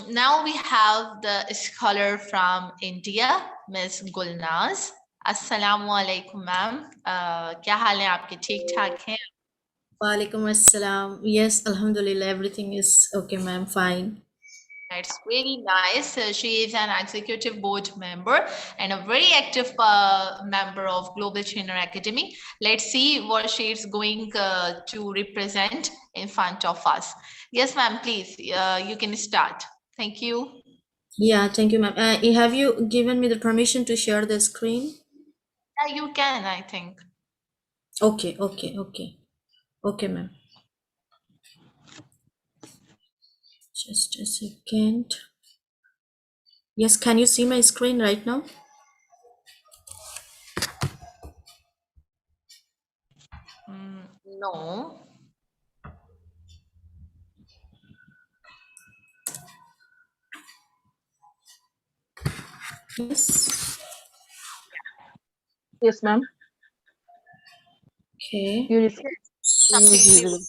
now we have the scholar from India, Ms. Gulnaz. Assalamu alaikum, ma'am. क्या हाल है आपके? ठीक ठाक हैं? Walaikum assalam. Yes, Alhamdulillah, everything is okay, ma'am. Fine. It's really nice. She is an executive board member and a very active member of Global Trainer Academy. Let's see what she is going to represent in front of us. Yes, ma'am, please, you can start. Thank you. Yeah, thank you, ma'am. Have you given me the permission to share the screen? Yeah, you can, I think. Okay, okay, okay. Okay, ma'am. Just a second. Yes, can you see my screen right now? No. Yes. Yes, ma'am. Okay. You receive Something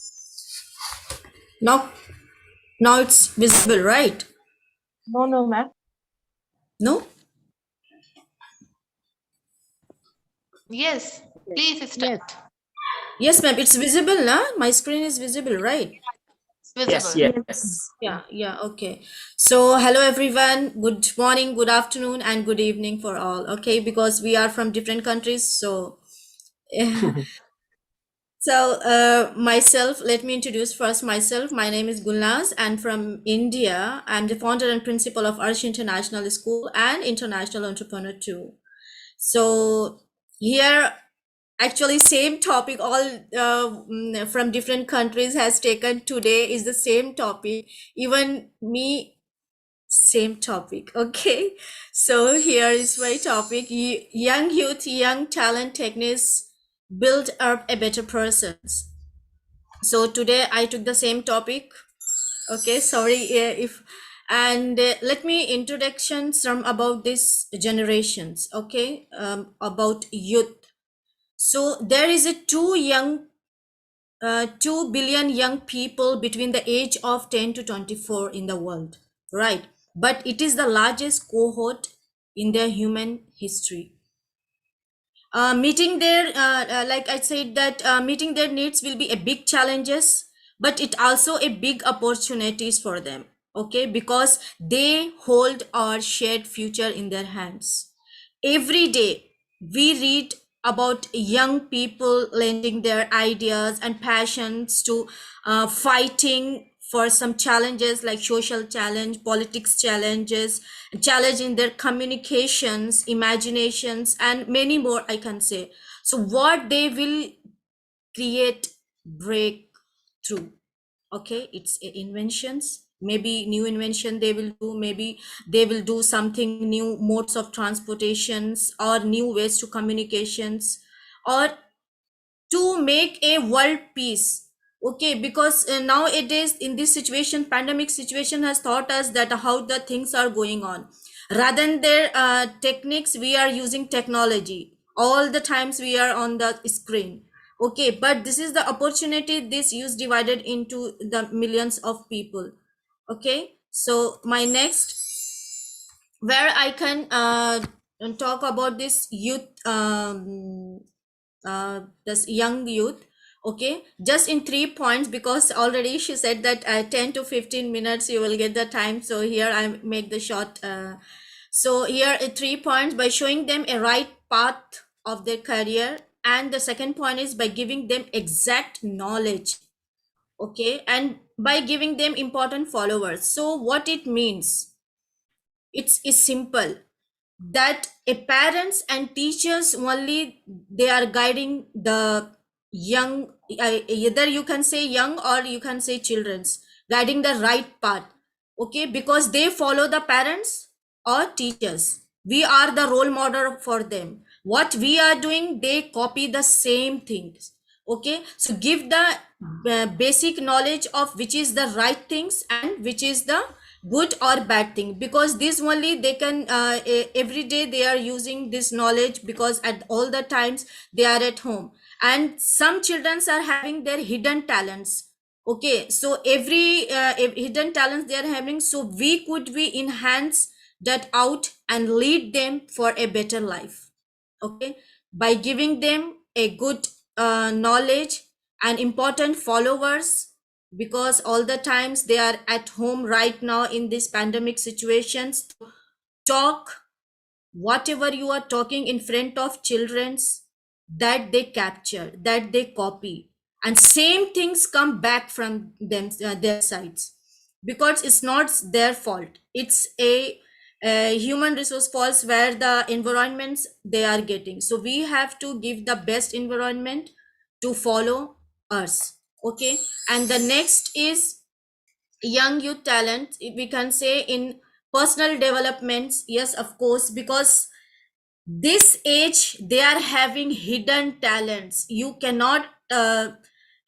Now it's visible, right? No, ma'am. No? Yes, please start. Yes, ma'am. It's visible, na? My screen is visible, right? It's visible. Yes. Yeah, okay. So hello everyone, good morning, good afternoon, and good evening for all. Okay, because we are from different countries, so myself, let me introduce first myself. My name is Gulnaz, and from India. I'm the founder and principal of Arsh International School and international entrepreneur too. So here actually same topic, all from different countries has taken today is the same topic. Even me, same topic. Okay, so here is my topic: young youth, young talent techniques build up a better persons. So today I took the same topic. Okay, sorry if, and let me introduction some about this generations. Okay, about youth. So there is a 2 billion young people between the age of 10 to 24 in the world, right? But it is the largest cohort in their human history. Meeting their like I said that meeting their needs will be a big challenges, but it also a big opportunities for them. Okay, because they hold our shared future in their hands. Every day we read about young people lending their ideas and passions to fighting for some challenges like social challenge, politics challenges, challenge in their communications, imaginations, and many more I can say. So what they will create breakthrough. Okay, it's inventions, maybe new invention they will do, maybe they will do something new modes of transportations or new ways to communications, or to make a world peace. Okay, because nowadays in this situation, pandemic situation has taught us that how the things are going on. Rather than their techniques, we are using technology all the times, we are on the screen. Okay, but this is the opportunity, this use divided into the millions of people. Okay, so my next, where I can talk about this youth, this young youth. Okay, just in 3 points, because already she said that 10 to 15 minutes you will get the time, so here I make the short. So here 3 points: by showing them a right path of their career, and the second point is by giving them exact knowledge. Okay, and by giving them important followers. So what it means, it's is simple, that a parents and teachers only, they are guiding the young, either you can say young or you can say children's, guiding the right path. Okay, because they follow the parents or teachers, we are the role model for them. What we are doing, they copy the same things. Okay, so give the basic knowledge of which is the right things and which is the good or bad thing, because this only they can every day they are using this knowledge, because at all the times they are at home, and some children are having their hidden talents. Okay, so every hidden talents they are having, so we enhance that out and lead them for a better life. Okay, by giving them a good knowledge and important followers, because all the times they are at home right now in this pandemic situations. Talk whatever you are talking in front of children's, that they capture, that they copy, and same things come back from them, their sides, because it's not their fault, it's a human resource faults where the environments they are getting. So we have to give the best environment to follow us. Okay, and the next is young youth talent, we can say in personal developments. Yes, of course, because this age they are having hidden talents, you cannot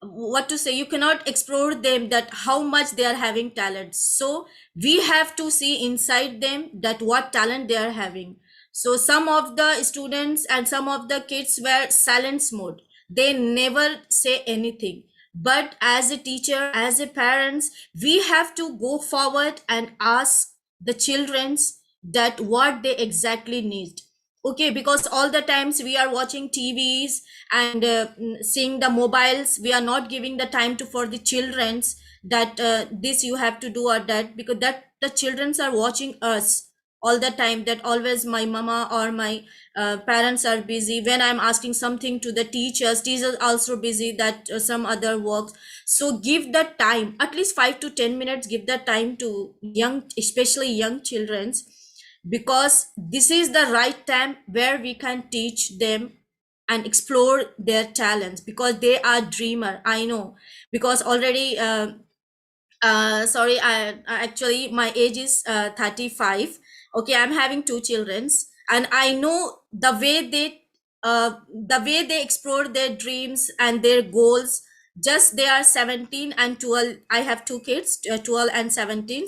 what to say, you cannot explore them, that how much they are having talents. So we have to see inside them that what talent they are having. So some of the students and some of the kids were silence mode, they never say anything, but as a teacher, as a parents, we have to go forward and ask the children's that what they exactly need. Okay, because all the times we are watching tvs and seeing the mobiles, we are not giving the time to for the children's, that this you have to do or that, because that the children's are watching us all the time, that always my mama or my parents are busy, when I'm asking something to the teachers also busy, that some other works. So give the time, at least 5 to 10 minutes, give the time to young, especially young children's, because this is the right time where we can teach them and explore their talents, because they are dreamer. I know, because already sorry, actually my age is 35. Okay, I'm having two childrens, and I know the way they explore their dreams and their goals. Just they are 17 and 12. I have two kids, 12 and 17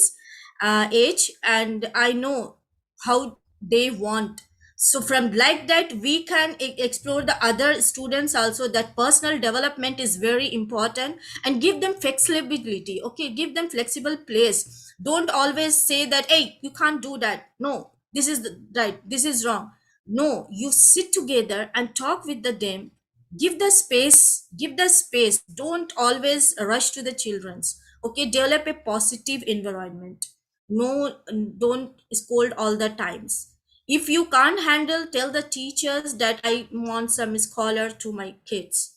age, and I know how they want. So from like that, we can explore the other students also, that personal development is very important, and give them flexibility. Okay, give them flexible place. Don't always say that, hey, you can't do that. No, this is right, this is wrong. No, you sit together and talk with them. Give the space, give the space. Don't always rush to the children's. Okay, develop a positive environment. No, don't scold all the times. If you can't handle, tell the teachers that I want some scholar to my kids.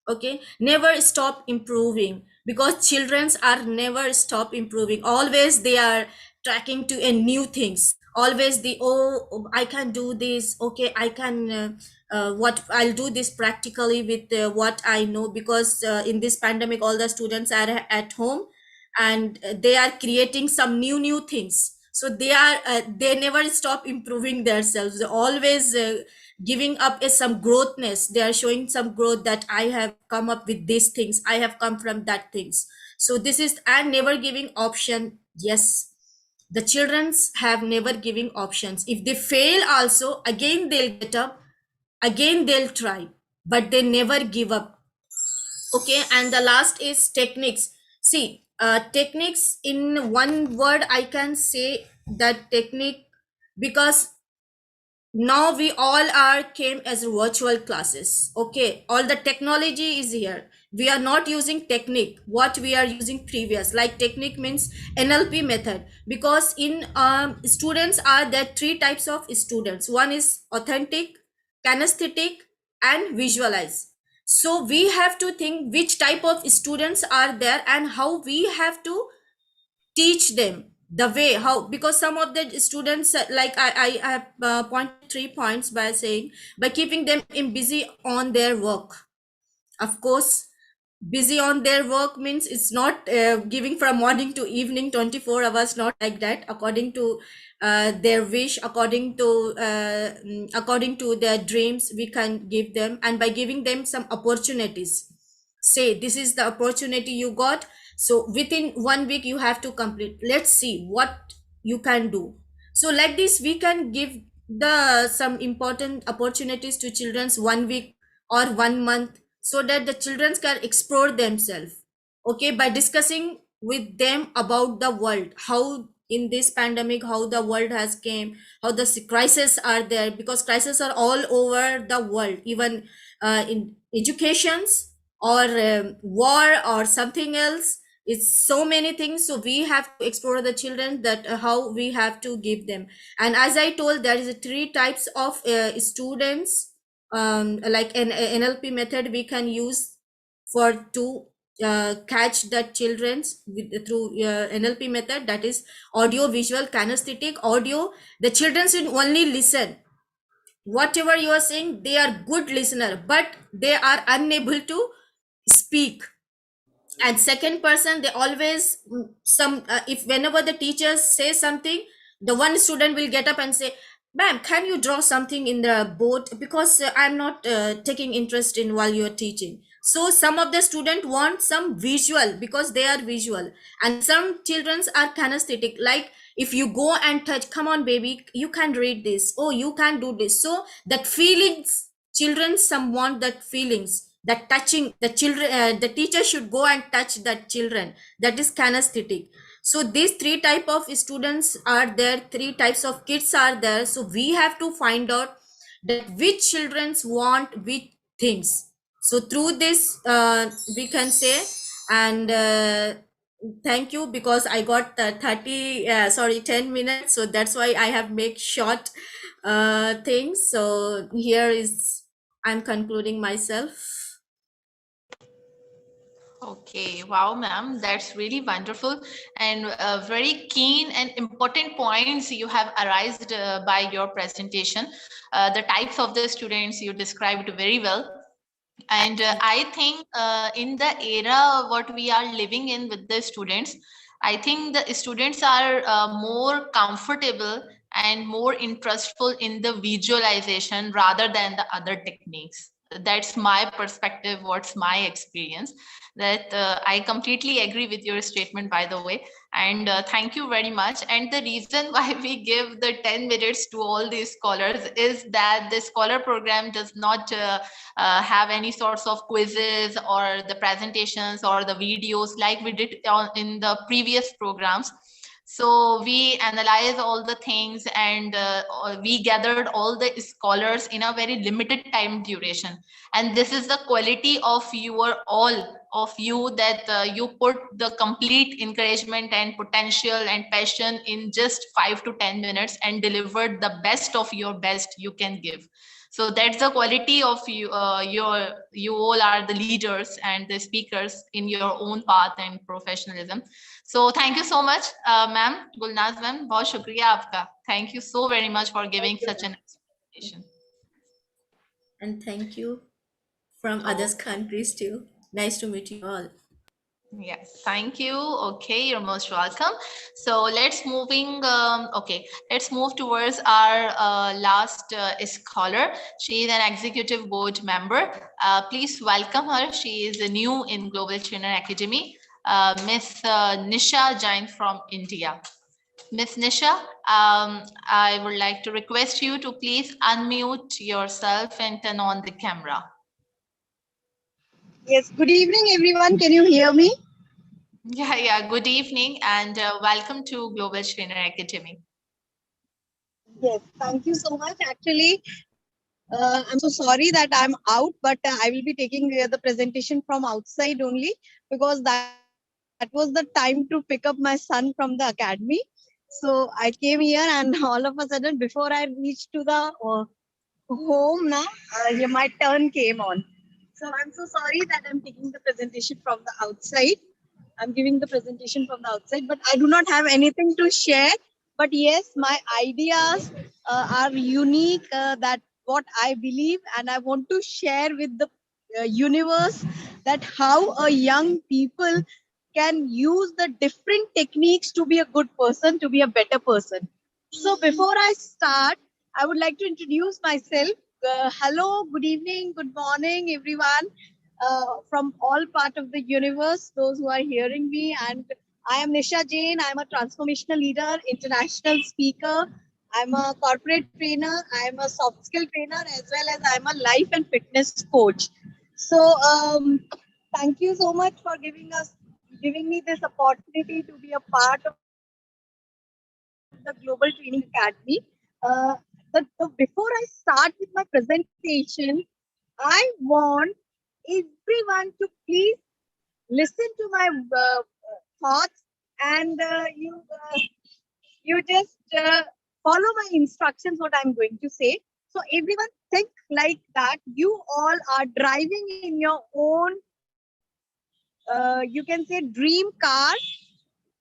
Okay, never stop improving, because childrens are never stop improving. Always they are tracking to a new things. Always the, oh, I can do this. Okay, I can what I'll do this practically with what I know, because in this pandemic all the students are at home, and they are creating some new things. So they never stop improving themselves. They're always giving up some growthness. They are showing some growth, that I have come up with these things, I have come from that things. So this is, and never giving option. Yes, the childrens have never giving options. If they fail also, again they'll get up, again they'll try, but they never give up. Okay, and the last is techniques. See, techniques, in one word I can say that technique, because now we all are came as virtual classes. Okay, all the technology is here. We are not using technique what we are using previous, like technique means NLP method. Because in students are there three types of students. One is authentic, kinesthetic, and visualize. So we have to think which type of students are there, and how we have to teach them the way how. Because some of the students like I have pointed 3 points by saying, by keeping them in busy on their work. Of course, busy on their work means it's not giving from morning to evening 24 hours, not like that. According to their wish, according to their dreams, we can give them. And by giving them some opportunities, say this is the opportunity you got, so within 1 week you have to complete. Let's see what you can do. So like this we can give the some important opportunities to children's 1 week or 1 month, so that the children can explore themselves. Okay, by discussing with them about the world, how in this pandemic, how the world has came, how the crises are there, because crises are all over the world, even in educations, or war, or something else. It's so many things. So we have to explore the children, that how we have to give them. And as I told, there is three types of students, like an NLP method we can use for to catch the children's with through NLP method. That is audio, visual, kinesthetic. Audio, the children should only listen. Whatever you are saying, they are good listener, but they are unable to speak. And second person, they always some if whenever the teachers say something, the one student will get up and say, ma'am, can you draw something in the board, because I'm not taking interest in while you're teaching. So some of the student want some visual, because they are visual. And some childrens are kinesthetic, like if you go and touch, come on baby, you can read this, oh you can do this. So that feelings, children some want that feelings, that touching the children. The teacher should go and touch that children, that is kinesthetic. So these three type of students are there, three types of kids are there. So we have to find out that which childrens want which things. So through this we can say. And thank you, because I got 10 minutes, so that's why I have make short things. So here is, I'm concluding myself. Okay, wow, ma'am, that's really wonderful and very keen and important points you have arised by your presentation. The types of the students you described very well. And I think in the era what we are living in with the students, I think the students are more comfortable and more interestful in the visualization rather than the other techniques. That's my perspective, what's my experience. That I completely agree with your statement, by the way. And thank you very much. And the reason why we give the 10 minutes to all these scholars is that the scholar program does not have any sorts of quizzes or the presentations or the videos like we did in the previous programs. So we analyze all the things and we gathered all the scholars in a very limited time duration. And this is the quality of your all of you, that you put the complete encouragement and potential and passion in just 5 to 10 minutes and delivered the best of your best you can give. So that's the quality of you. You all are the leaders and the speakers in your own path and professionalism. So thank you so much, ma'am. Gulnaz ma'am, बहुत शुक्रिया आपका. Thank you so very much for giving such an explanation. And thank you from other countries too. Nice to meet you all. Yes, thank you. Okay, you're most welcome. So let's let's move towards our last scholar. She is an executive board member. Please welcome her. She is new in Global Trainer Academy. Miss Nisha Jain from India. Miss Nisha, I would like to request you to please unmute yourself and turn on the camera. Yes, good evening, everyone. Can you hear me? Yeah. Good evening and welcome to Global Trainer Academy. Yes, thank you so much. Actually, I'm so sorry that I'm out, but I will be taking the presentation from outside only because that was the time to pick up my son from the academy. So I came here and all of a sudden, before I reached to the home, my turn came on. So I'm so sorry that I'm taking the presentation from the outside. I'm giving the presentation from the outside, but I do not have anything to share. But yes, my ideas are unique. That what I believe, and I want to share with the universe that how a young people can use the different techniques to be a good person, to be a better person. So before I start, I would like to introduce myself. Hello, good evening, good morning, everyone from all part of the universe, those who are hearing me. And I am Nisha Jain. I'm a transformational leader, international speaker. I'm a corporate trainer. I'm a soft skill trainer, as well as I'm a life and fitness coach. So thank you so much for giving me this opportunity to be a part of the Global Training Academy. Before I start with my presentation, I want everyone to please listen to my thoughts, and you just follow my instructions what I'm going to say. So everyone think like that you all are driving in your own you can say dream car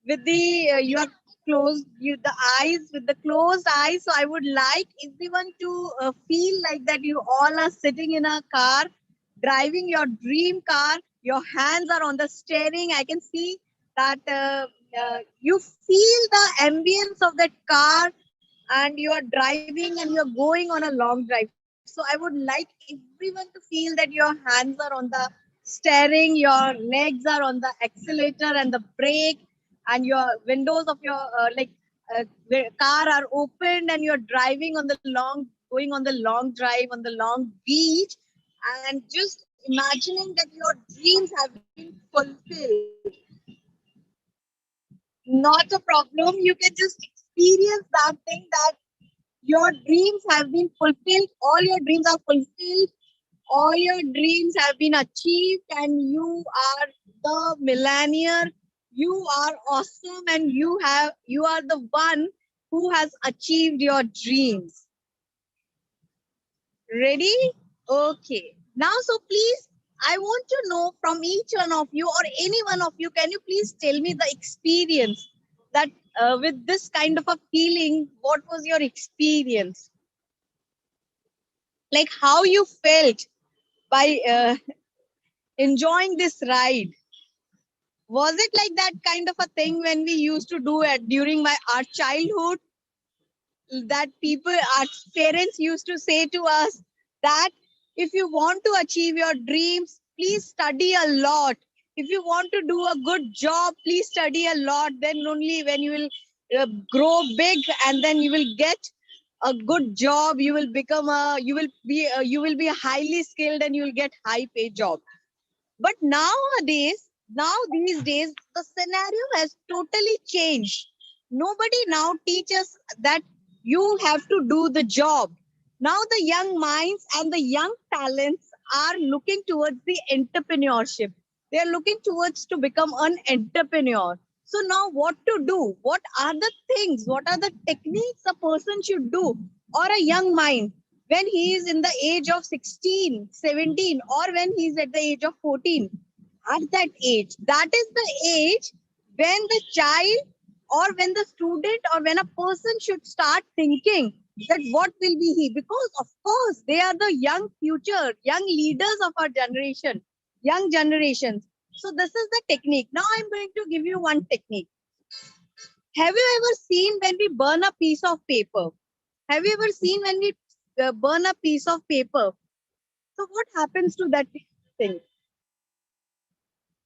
with the your closed the eyes with the closed eyes. So I would like everyone to feel like that you all are sitting in a car driving your dream car. Your hands are on the steering. I can see that you feel the ambience of that car, and you are driving and you are going on a long drive. So I would like everyone to feel that your hands are on the steering, your legs are on the accelerator and the brake, and your windows of your car are opened, and you're driving on the going on the long drive on the long beach, and just imagining that your dreams have been fulfilled. Not a problem. You can just experience that thing, that your dreams have been fulfilled. All your dreams are fulfilled. All your dreams have been achieved, and you are the millionaire. You are awesome, and you are the one who has achieved your dreams. Ready? Okay. Now, so please, I want to know from each one of you or any one of you, can you please tell me the experience that with this kind of a feeling, what was your experience? Like how you felt by enjoying this ride? Was it like that kind of a thing when we used to do it during our childhood, that our parents used to say to us that if you want to achieve your dreams, please study a lot. If you want to do a good job, please study a lot. Then only when you will grow big and then you will get a good job, you will become you will be highly skilled and you will get high paid job. But these days, the scenario has totally changed. Nobody now teaches that you have to do the job. Now the young minds and the young talents are looking towards the entrepreneurship. They are looking towards to become an entrepreneur. So now what to do? What are the things? What are the techniques a person should do, or a young mind, when he is in the age of 16, 17, or when he is at the age of 14? At that age, that is the age when the child or when the student or when a person should start thinking that what will be he, because of course they are the young future, young leaders of our generation, young generations. So this is the technique. Now I'm going to give you one technique. Have you ever seen when we burn a piece of paper? Have you ever seen when we burn a piece of paper? So what happens to that thing?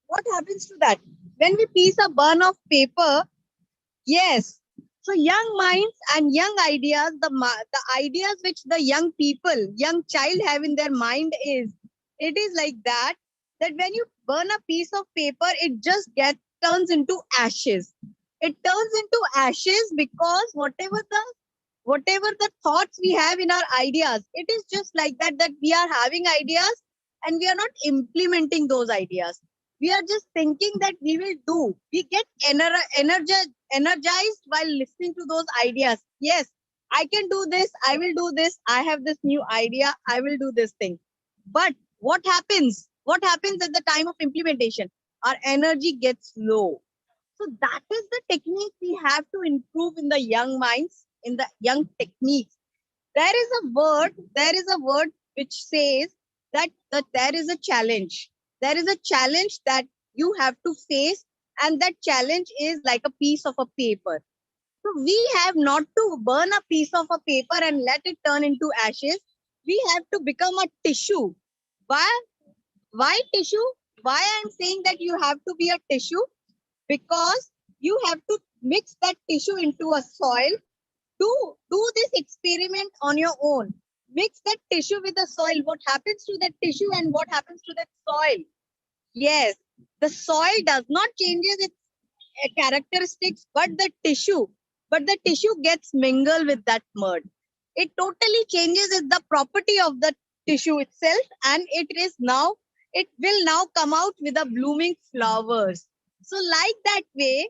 What happens to that? When we piece a burn of paper, yes. So young minds and young ideas, the ideas which the young people, young child have in their mind it is like that when you burn a piece of paper, it just turns into ashes. It turns into ashes because whatever the thoughts we have in our ideas, it is just like that we are having ideas and we are not implementing those ideas. We are just thinking that we will do. We get energized while listening to those ideas. Yes, I can do this. I will do this. I have this new idea. I will do this thing. But what happens? What happens at the time of implementation? Our energy gets low. So that is the technique we have to improve in the young minds, in the young techniques. There is a word which says that there is a challenge. There is a challenge that you have to face, and that challenge is like a piece of a paper. So we have not to burn a piece of a paper and let it turn into ashes. We have to become a tissue. Why tissue? Why I'm saying that you have to be a tissue? Because you have to mix that tissue into a soil. Do this experiment on your own. Mix that tissue with the soil. What happens to that tissue and what happens to that soil? Yes, the soil does not changes its characteristics, but the tissue gets mingled with that mud. It totally changes the property of the tissue itself, and it will now come out with a blooming flowers. So like that way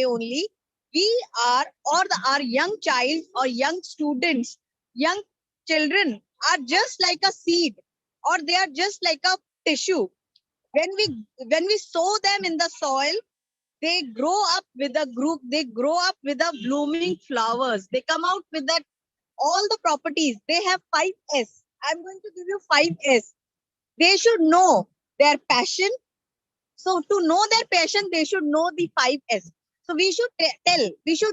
only, we are, or our young child or young students, young children are just like a seed, or they are just like a tissue. When we sow them in the soil, they grow up with a group, they grow up with a blooming flowers. They come out with that all the properties. They have 5S. I'm going to give you 5S. They should know their passion. So to know their passion, they should know the 5S. So we should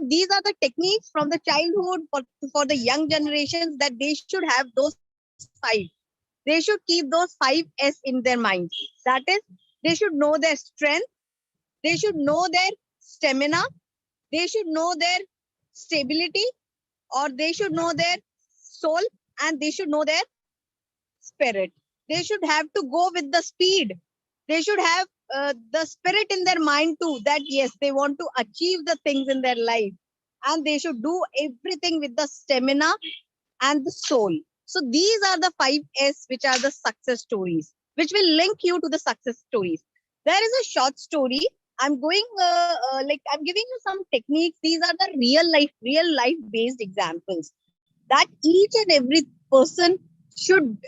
these are the techniques from the childhood for the young generations, that they should have those 5. They should keep those 5S in their mind. That is, they should know their strength. They should know their stamina. They should know their stability, or they should know their soul, and they should know their spirit. They should have to go with the speed. They should have the spirit in their mind too, that yes, they want to achieve the things in their life, and they should do everything with the stamina and the soul. So these are the 5S, which are the success stories, which will link you to the success stories. There is a short story. I'm giving you some techniques. These are the real life based examples that each and every person should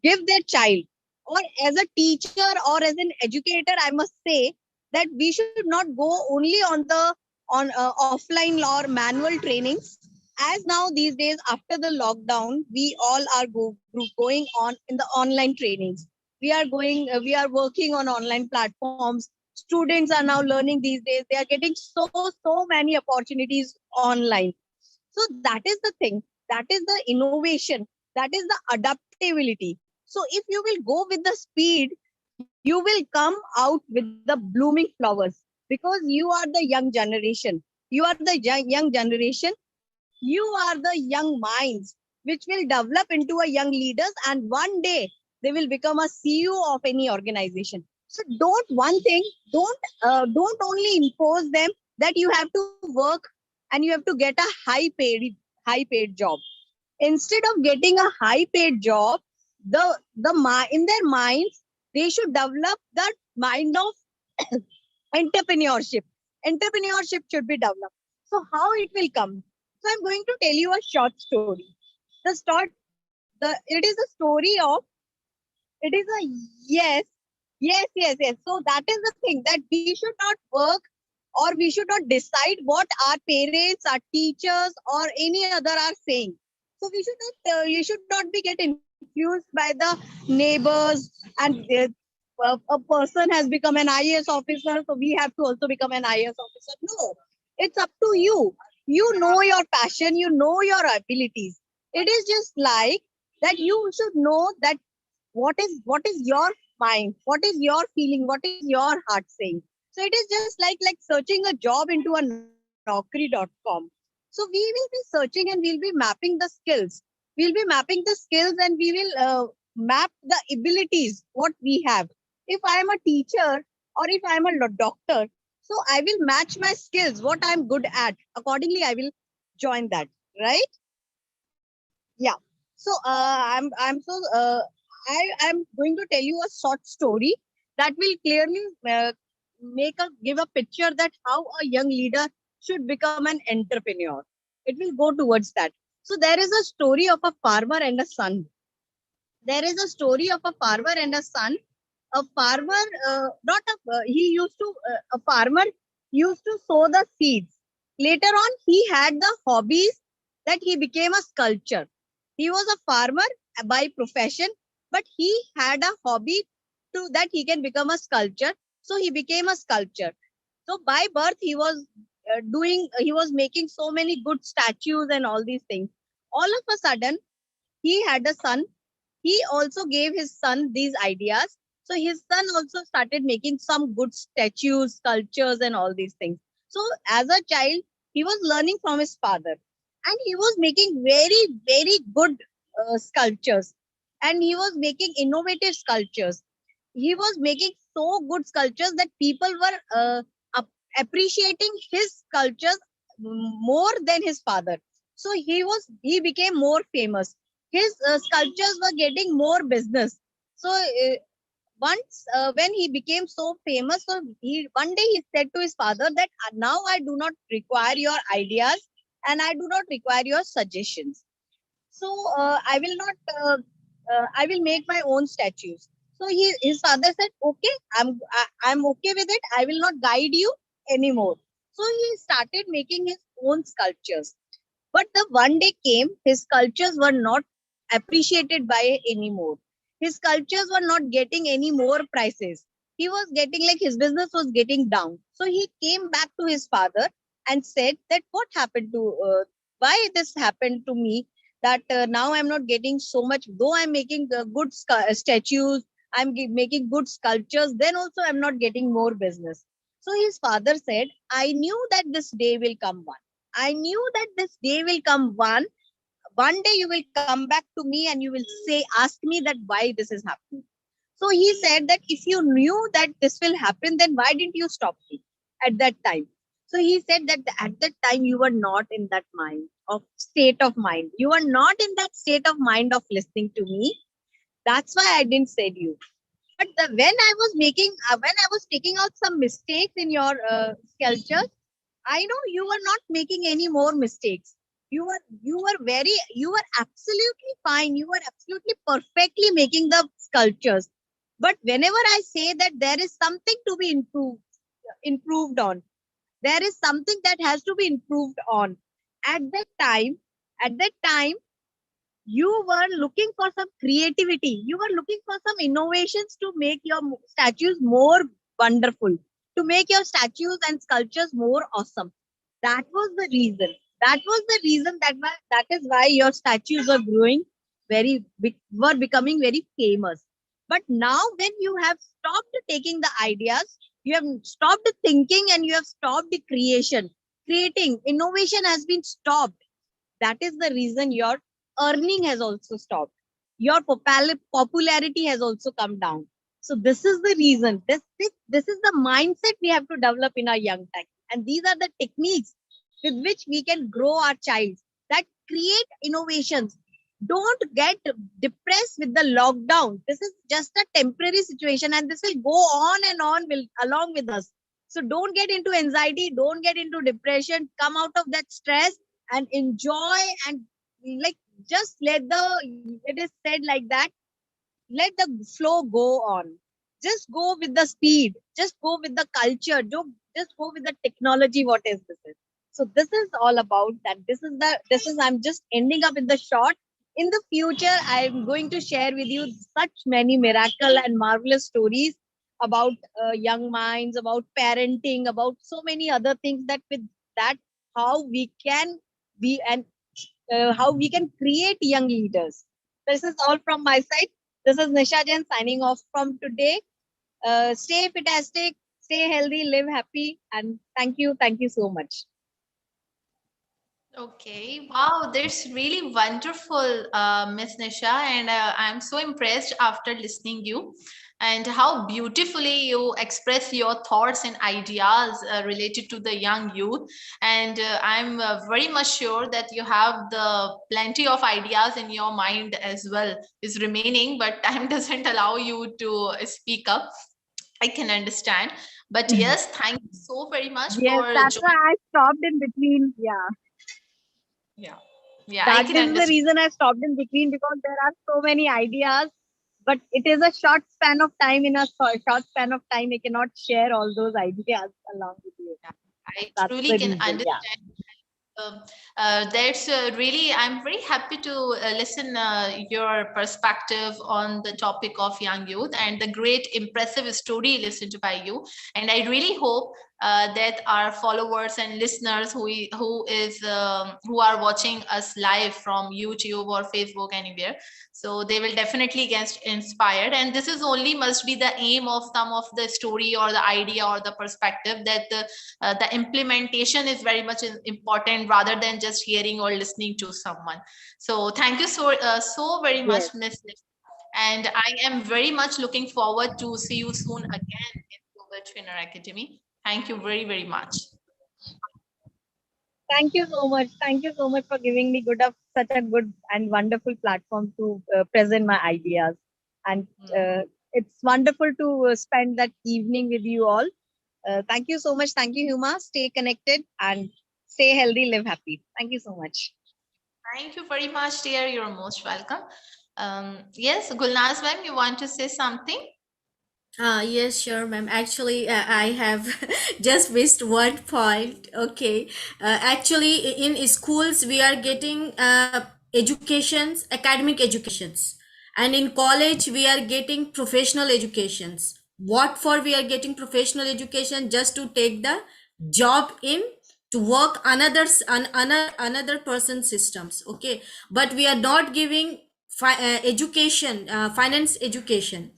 give their child. Or as a teacher or as an educator, I must say that we should not go only on the offline or manual trainings. As now these days after the lockdown, we all are going on in the online trainings. We are working on online platforms. Students are now learning these days. They are getting so many opportunities online. So that is the thing. That is the innovation. That is the adaptability. So if you will go with the speed, you will come out with the blooming flowers, because you are the young generation. You are the young generation. You are the young minds which will develop into a young leaders, and one day they will become a CEO of any organization. So don't one thing, don't only impose them that you have to work and you have to get a high paid job. Instead of getting a high paid job, in their minds they should develop that mind of entrepreneurship. Entrepreneurship should be developed. So how it will come? So I'm going to tell you a short story. The start the It is a story of, it is a, yes, yes. So that is the thing, that we should not work, or we should not decide what our parents, our teachers, or any other are saying. So we should not be get influenced by the neighbors, and a person has become an IAS officer, so we have to also become an IAS officer. No, it's up to you. You know your passion, you know your abilities. It is just like that you should know that what is your mind, what is your feeling, what is your heart saying. So it is just like searching a job into a naukri.com. So we will be searching and we'll be mapping the skills. We'll be mapping the skills, and we will map the abilities what we have. If I am a teacher, or if I am a doctor, so I will match my skills, what I am good at. Accordingly, I will join that, right? Yeah. So I'm going to tell you a short story that will clearly give a picture that how a young leader should become an entrepreneur. It will go towards that. So there is a story of a farmer and a son. There is a story of a farmer and a son. A farmer, not a he used to a farmer used to sow the seeds. Later on, he had the hobbies that he became a sculptor. He was a farmer by profession, but he had a hobby to that he can become a sculptor. So he became a sculptor. So by birth, he was making so many good statues and all these things. All of a sudden, he had a son. He also gave his son these ideas. So his son also started making some good statues, sculptures, and all these things. So as a child, he was learning from his father, and he was making very good sculptures, and he was making innovative sculptures. He was making so good sculptures that people were appreciating his sculptures more than his father. So he became more famous. His sculptures were getting more business. So once when he became so famous, so he one day he said to his father that now I do not require your ideas, and I do not require your suggestions. So I will make my own statues. So his father said, okay, I'm okay with it. I will not guide you anymore. So he started making his own sculptures. But the one day came, his sculptures were not appreciated by anymore. His sculptures were not getting any more prices. He was getting like his business was getting down. So he came back to his father and said that what happened to why this happened to me, that now I'm not getting so much, though I'm making good statues, making good sculptures, then also I'm not getting more business. So his father said, I knew that this day will come one. I knew that this day will come one day you will come back to me and you will ask me that why this is happening. So he said that if you knew that this will happen, then why didn't you stop me at that time? So he said that at that time you were not in that state of mind. You were not in that state of mind of listening to me. That's why I didn't say you. But when I was taking out some mistakes in your sculptures, I know you were not making any more mistakes. You were absolutely fine. You were absolutely perfectly making the sculptures. But whenever I say that there is something to be improved on, there is something that has to be improved on. At that time, you were looking for some creativity. You were looking for some innovations to make your statues more wonderful, to make your statues and sculptures more awesome. That was the reason. That is why your statues were growing were becoming very famous. But now, when you have stopped taking the ideas, you have stopped thinking, and you have stopped the creating, innovation has been stopped. That is the reason your earning has also stopped. Your popularity has also come down. So this is the reason. This is the mindset we have to develop in our young time. And these are the techniques with which we can grow our child, that create innovations. Don't get depressed with the lockdown. This is just a temporary situation, and this will go on and on along with us. So don't get into anxiety, don't get into depression. Come out of that stress and enjoy, and like, just it is said like that, let the flow go on. Just go with the speed, just go with the culture, don't just go with the technology. What is this? So this is all about that. This is I'm just ending up in the short. In the future, I'm going to share with you such many miracle and marvelous stories about young minds, about parenting, about so many other things, that with that, how we can be, and how we can create young leaders. This is all from my side. This is Nisha Jain signing off from today. Stay fantastic, stay healthy, live happy, and thank you so much. Okay, wow, that's really wonderful, Miss Nisha, and I'm so impressed after listening you, and how beautifully you express your thoughts and ideas related to the young youth. And I'm very much sure that you have the plenty of ideas in your mind as well is remaining, but time doesn't allow you to speak up. I can understand, but yes, thank you so very much Yes, for that's why joining. I stopped in between. Yeah, Yeah, yeah, I that can is the understand. reason I stopped in between, because there are so many ideas, but it is a short span of time. In a short span of time, I cannot share all those ideas along with you. I That's truly the can reason. Yeah. understand. That's really, I'm very happy to listen your perspective on the topic of young youth and the great impressive story listened by you. And I really hope that our followers and listeners who are watching us live from YouTube or Facebook anywhere, so they will definitely get inspired. And this is only must be the aim of some of the story or the idea or the perspective, that the implementation is very much important rather than just hearing or listening to someone. So thank you so very much, Yes. Miss Liz. And I am very much looking forward to see you soon again in Global Trainer Academy. Thank you very, very much. Thank you so much. Thank you so much for giving me such a good and wonderful platform to present my ideas. And it's wonderful to spend that evening with you all. Thank you so much. Thank you, Huma. Stay connected and stay healthy, live happy. Thank you so much. Thank you very much, dear. You're most welcome. Yes, Gulnaz ma'am, you want to say something? Yes, sure, ma'am. Actually, I have just missed one point. Okay. Actually, in schools, we are getting educations, academic educations. And in college, we are getting professional educations. What for we are getting professional education? Just to take the job in, to work another person's systems. Okay. But we are not giving education, finance education.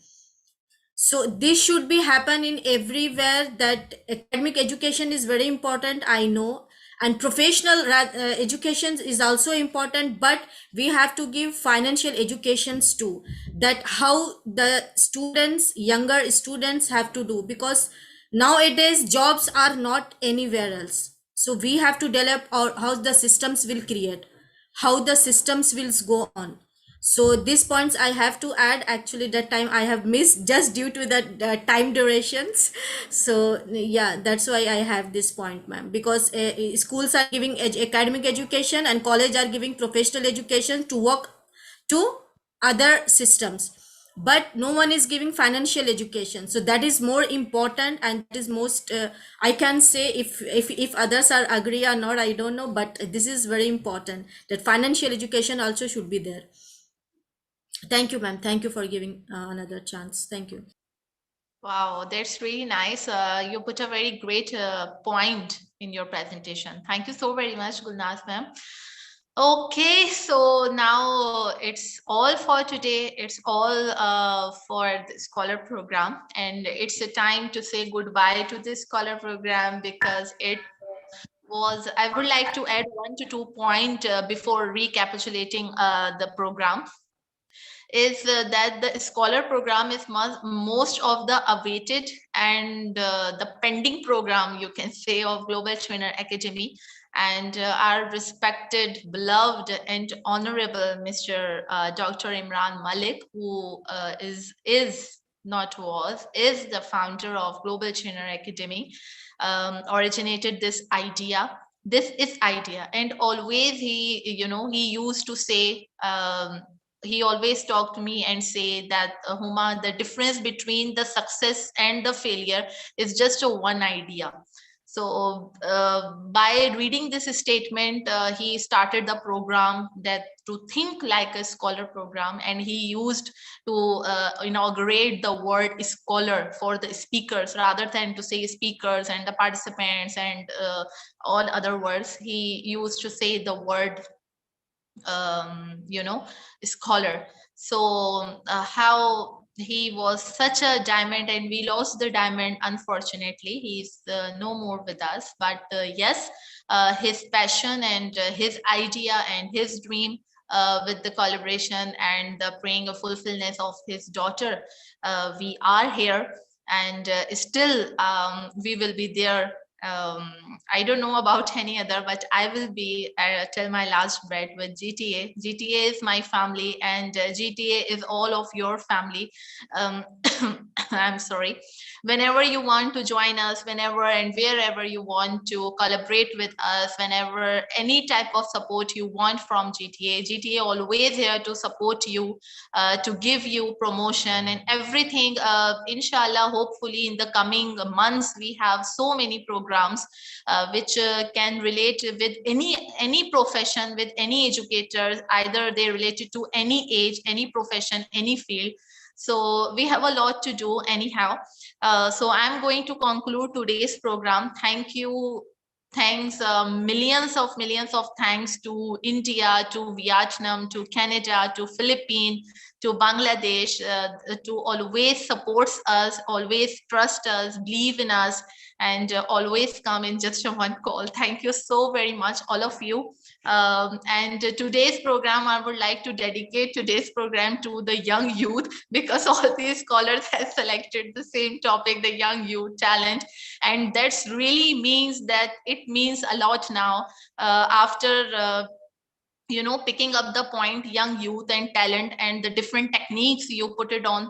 So this should be happen in everywhere, that academic education is very important, I know, and professional education is also important, but we have to give financial educations too, that how the students, younger students have to do, because nowadays jobs are not anywhere else. So we have to develop how the systems will create, how the systems will go on. So these points I have to add. Actually, that time I have missed just due to the time durations. So yeah, that's why I have this point, ma'am. Because schools are giving academic education and college are giving professional education to work to other systems, but no one is giving financial education. So that is more important, and that is most I can say, if others are agree or not, I don't know, but this is very important, that financial education also should be there. Thank you, ma'am. Thank you for giving another chance. Thank you. Wow, that's really nice. You put a very great point in your presentation. Thank you so very much, Gulnaz ma'am. Okay, so now it's all for today. It's all for the scholar program, and it's a time to say goodbye to this scholar program, because it was, I would like to add 1 to 2 points before recapitulating the program, is that the scholar program is most of the awaited and the pending program, you can say, of Global Trainer Academy. And our respected, beloved, and honorable Mr. Dr. Imran Malik, who is not was, is the founder of Global Trainer Academy, originated this idea. This is idea, and always he used to say, he always talk to me and say that, Huma, the difference between the success and the failure is just a one idea. So by reading this statement, he started the program that to think like a scholar program, and he used to inaugurate the word scholar for the speakers, rather than to say speakers and the participants and all other words. He used to say the word scholar. So how he was such a diamond, and we lost the diamond, unfortunately. He's no more with us, but yes, his passion and his idea and his dream, with the collaboration and the praying of fulfillment of his daughter, we are here, and still we will be there. I don't know about any other, but I will be till my last breath with GTA. GTA is my family, and GTA is all of your family. Um, I'm sorry. Whenever you want to join us, whenever and wherever you want to collaborate with us, whenever any type of support you want from GTA always here to support you, to give you promotion and everything. Inshallah, hopefully in the coming months, we have so many programs which can relate with any profession, with any educators, either they related to any age, any profession, any field. So we have a lot to do anyhow. So I'm going to conclude today's program. Thank you. Thanks, millions of thanks to India, to Vietnam, to Canada, to Philippines, to Bangladesh, to always supports us, always trust us, believe in us, and always come in just a one call. Thank you so very much, all of you. And today's program, I would like to dedicate today's program to the young youth, because all these scholars have selected the same topic, the young youth talent. And that's really means that it means a lot now, after picking up the point young youth and talent and the different techniques you put it on,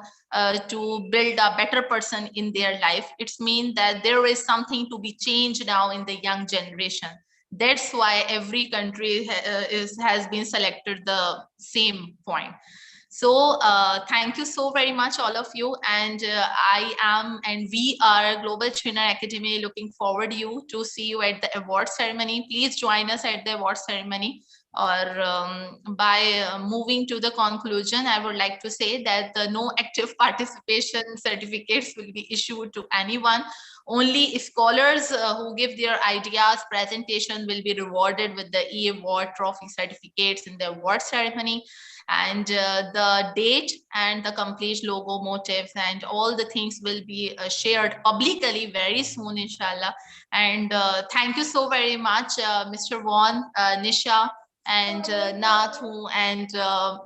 to build a better person in their life. It's mean that there is something to be changed now in the young generation. That's why every country has been selected the same point. So thank you so very much, all of you. And I am, and we are Global Trainer Academy, looking forward to see you at the award ceremony. Please join us at the award ceremony. Or by moving to the conclusion, I would like to say that no active participation certificates will be issued to anyone. Only scholars who give their ideas, presentation will be rewarded with the e-award trophy certificates in the award ceremony. And the date and the complete logo, motifs, and all the things will be shared publicly very soon, inshallah. And thank you so very much, Mr. Vaughan, Nisha, and Nathu, and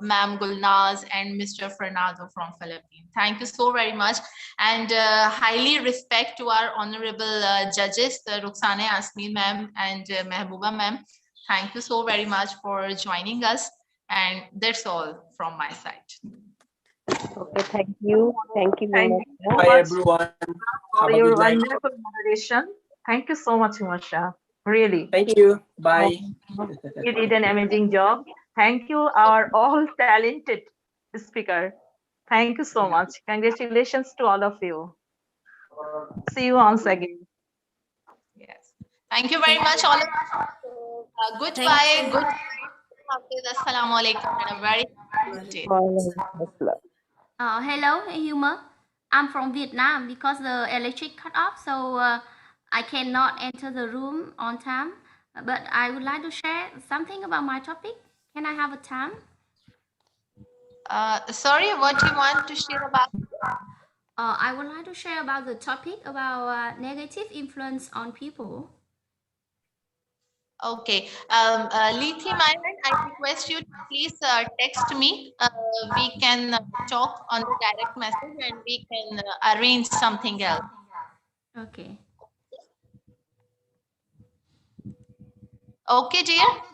Ma'am Gulnaz, and Mr. Fernando from Philippines. Thank you so very much. And highly respect to our honorable judges, Ruxana Asmi ma'am and Mehbooba ma'am. Thank you so very much for joining us. And that's all from my side. Okay, thank you. Thank you, Thank you so Bye, much everyone. for Have a your good night. wonderful moderation. Thank you so much, Himasha. Really. Thank you. Bye. You did an amazing job. Thank you, our all talented speaker. Thank you so much. Congratulations to all of you. See you once again. Yes. Thank you very much, all of you. So, goodbye. Good night. Assalamu alaikum. And a very good day. Hello, Humor. I'm from Vietnam because the electric cut off, so I cannot enter the room on time. But I would like to share something about my topic. Can I have a time? Sorry, what you want to share about? I would like to share about the topic about negative influence on people. Okay. Lithi Myron, I request you to please text me. We can talk on the direct message and we can arrange something else. Okay. Okay, dear?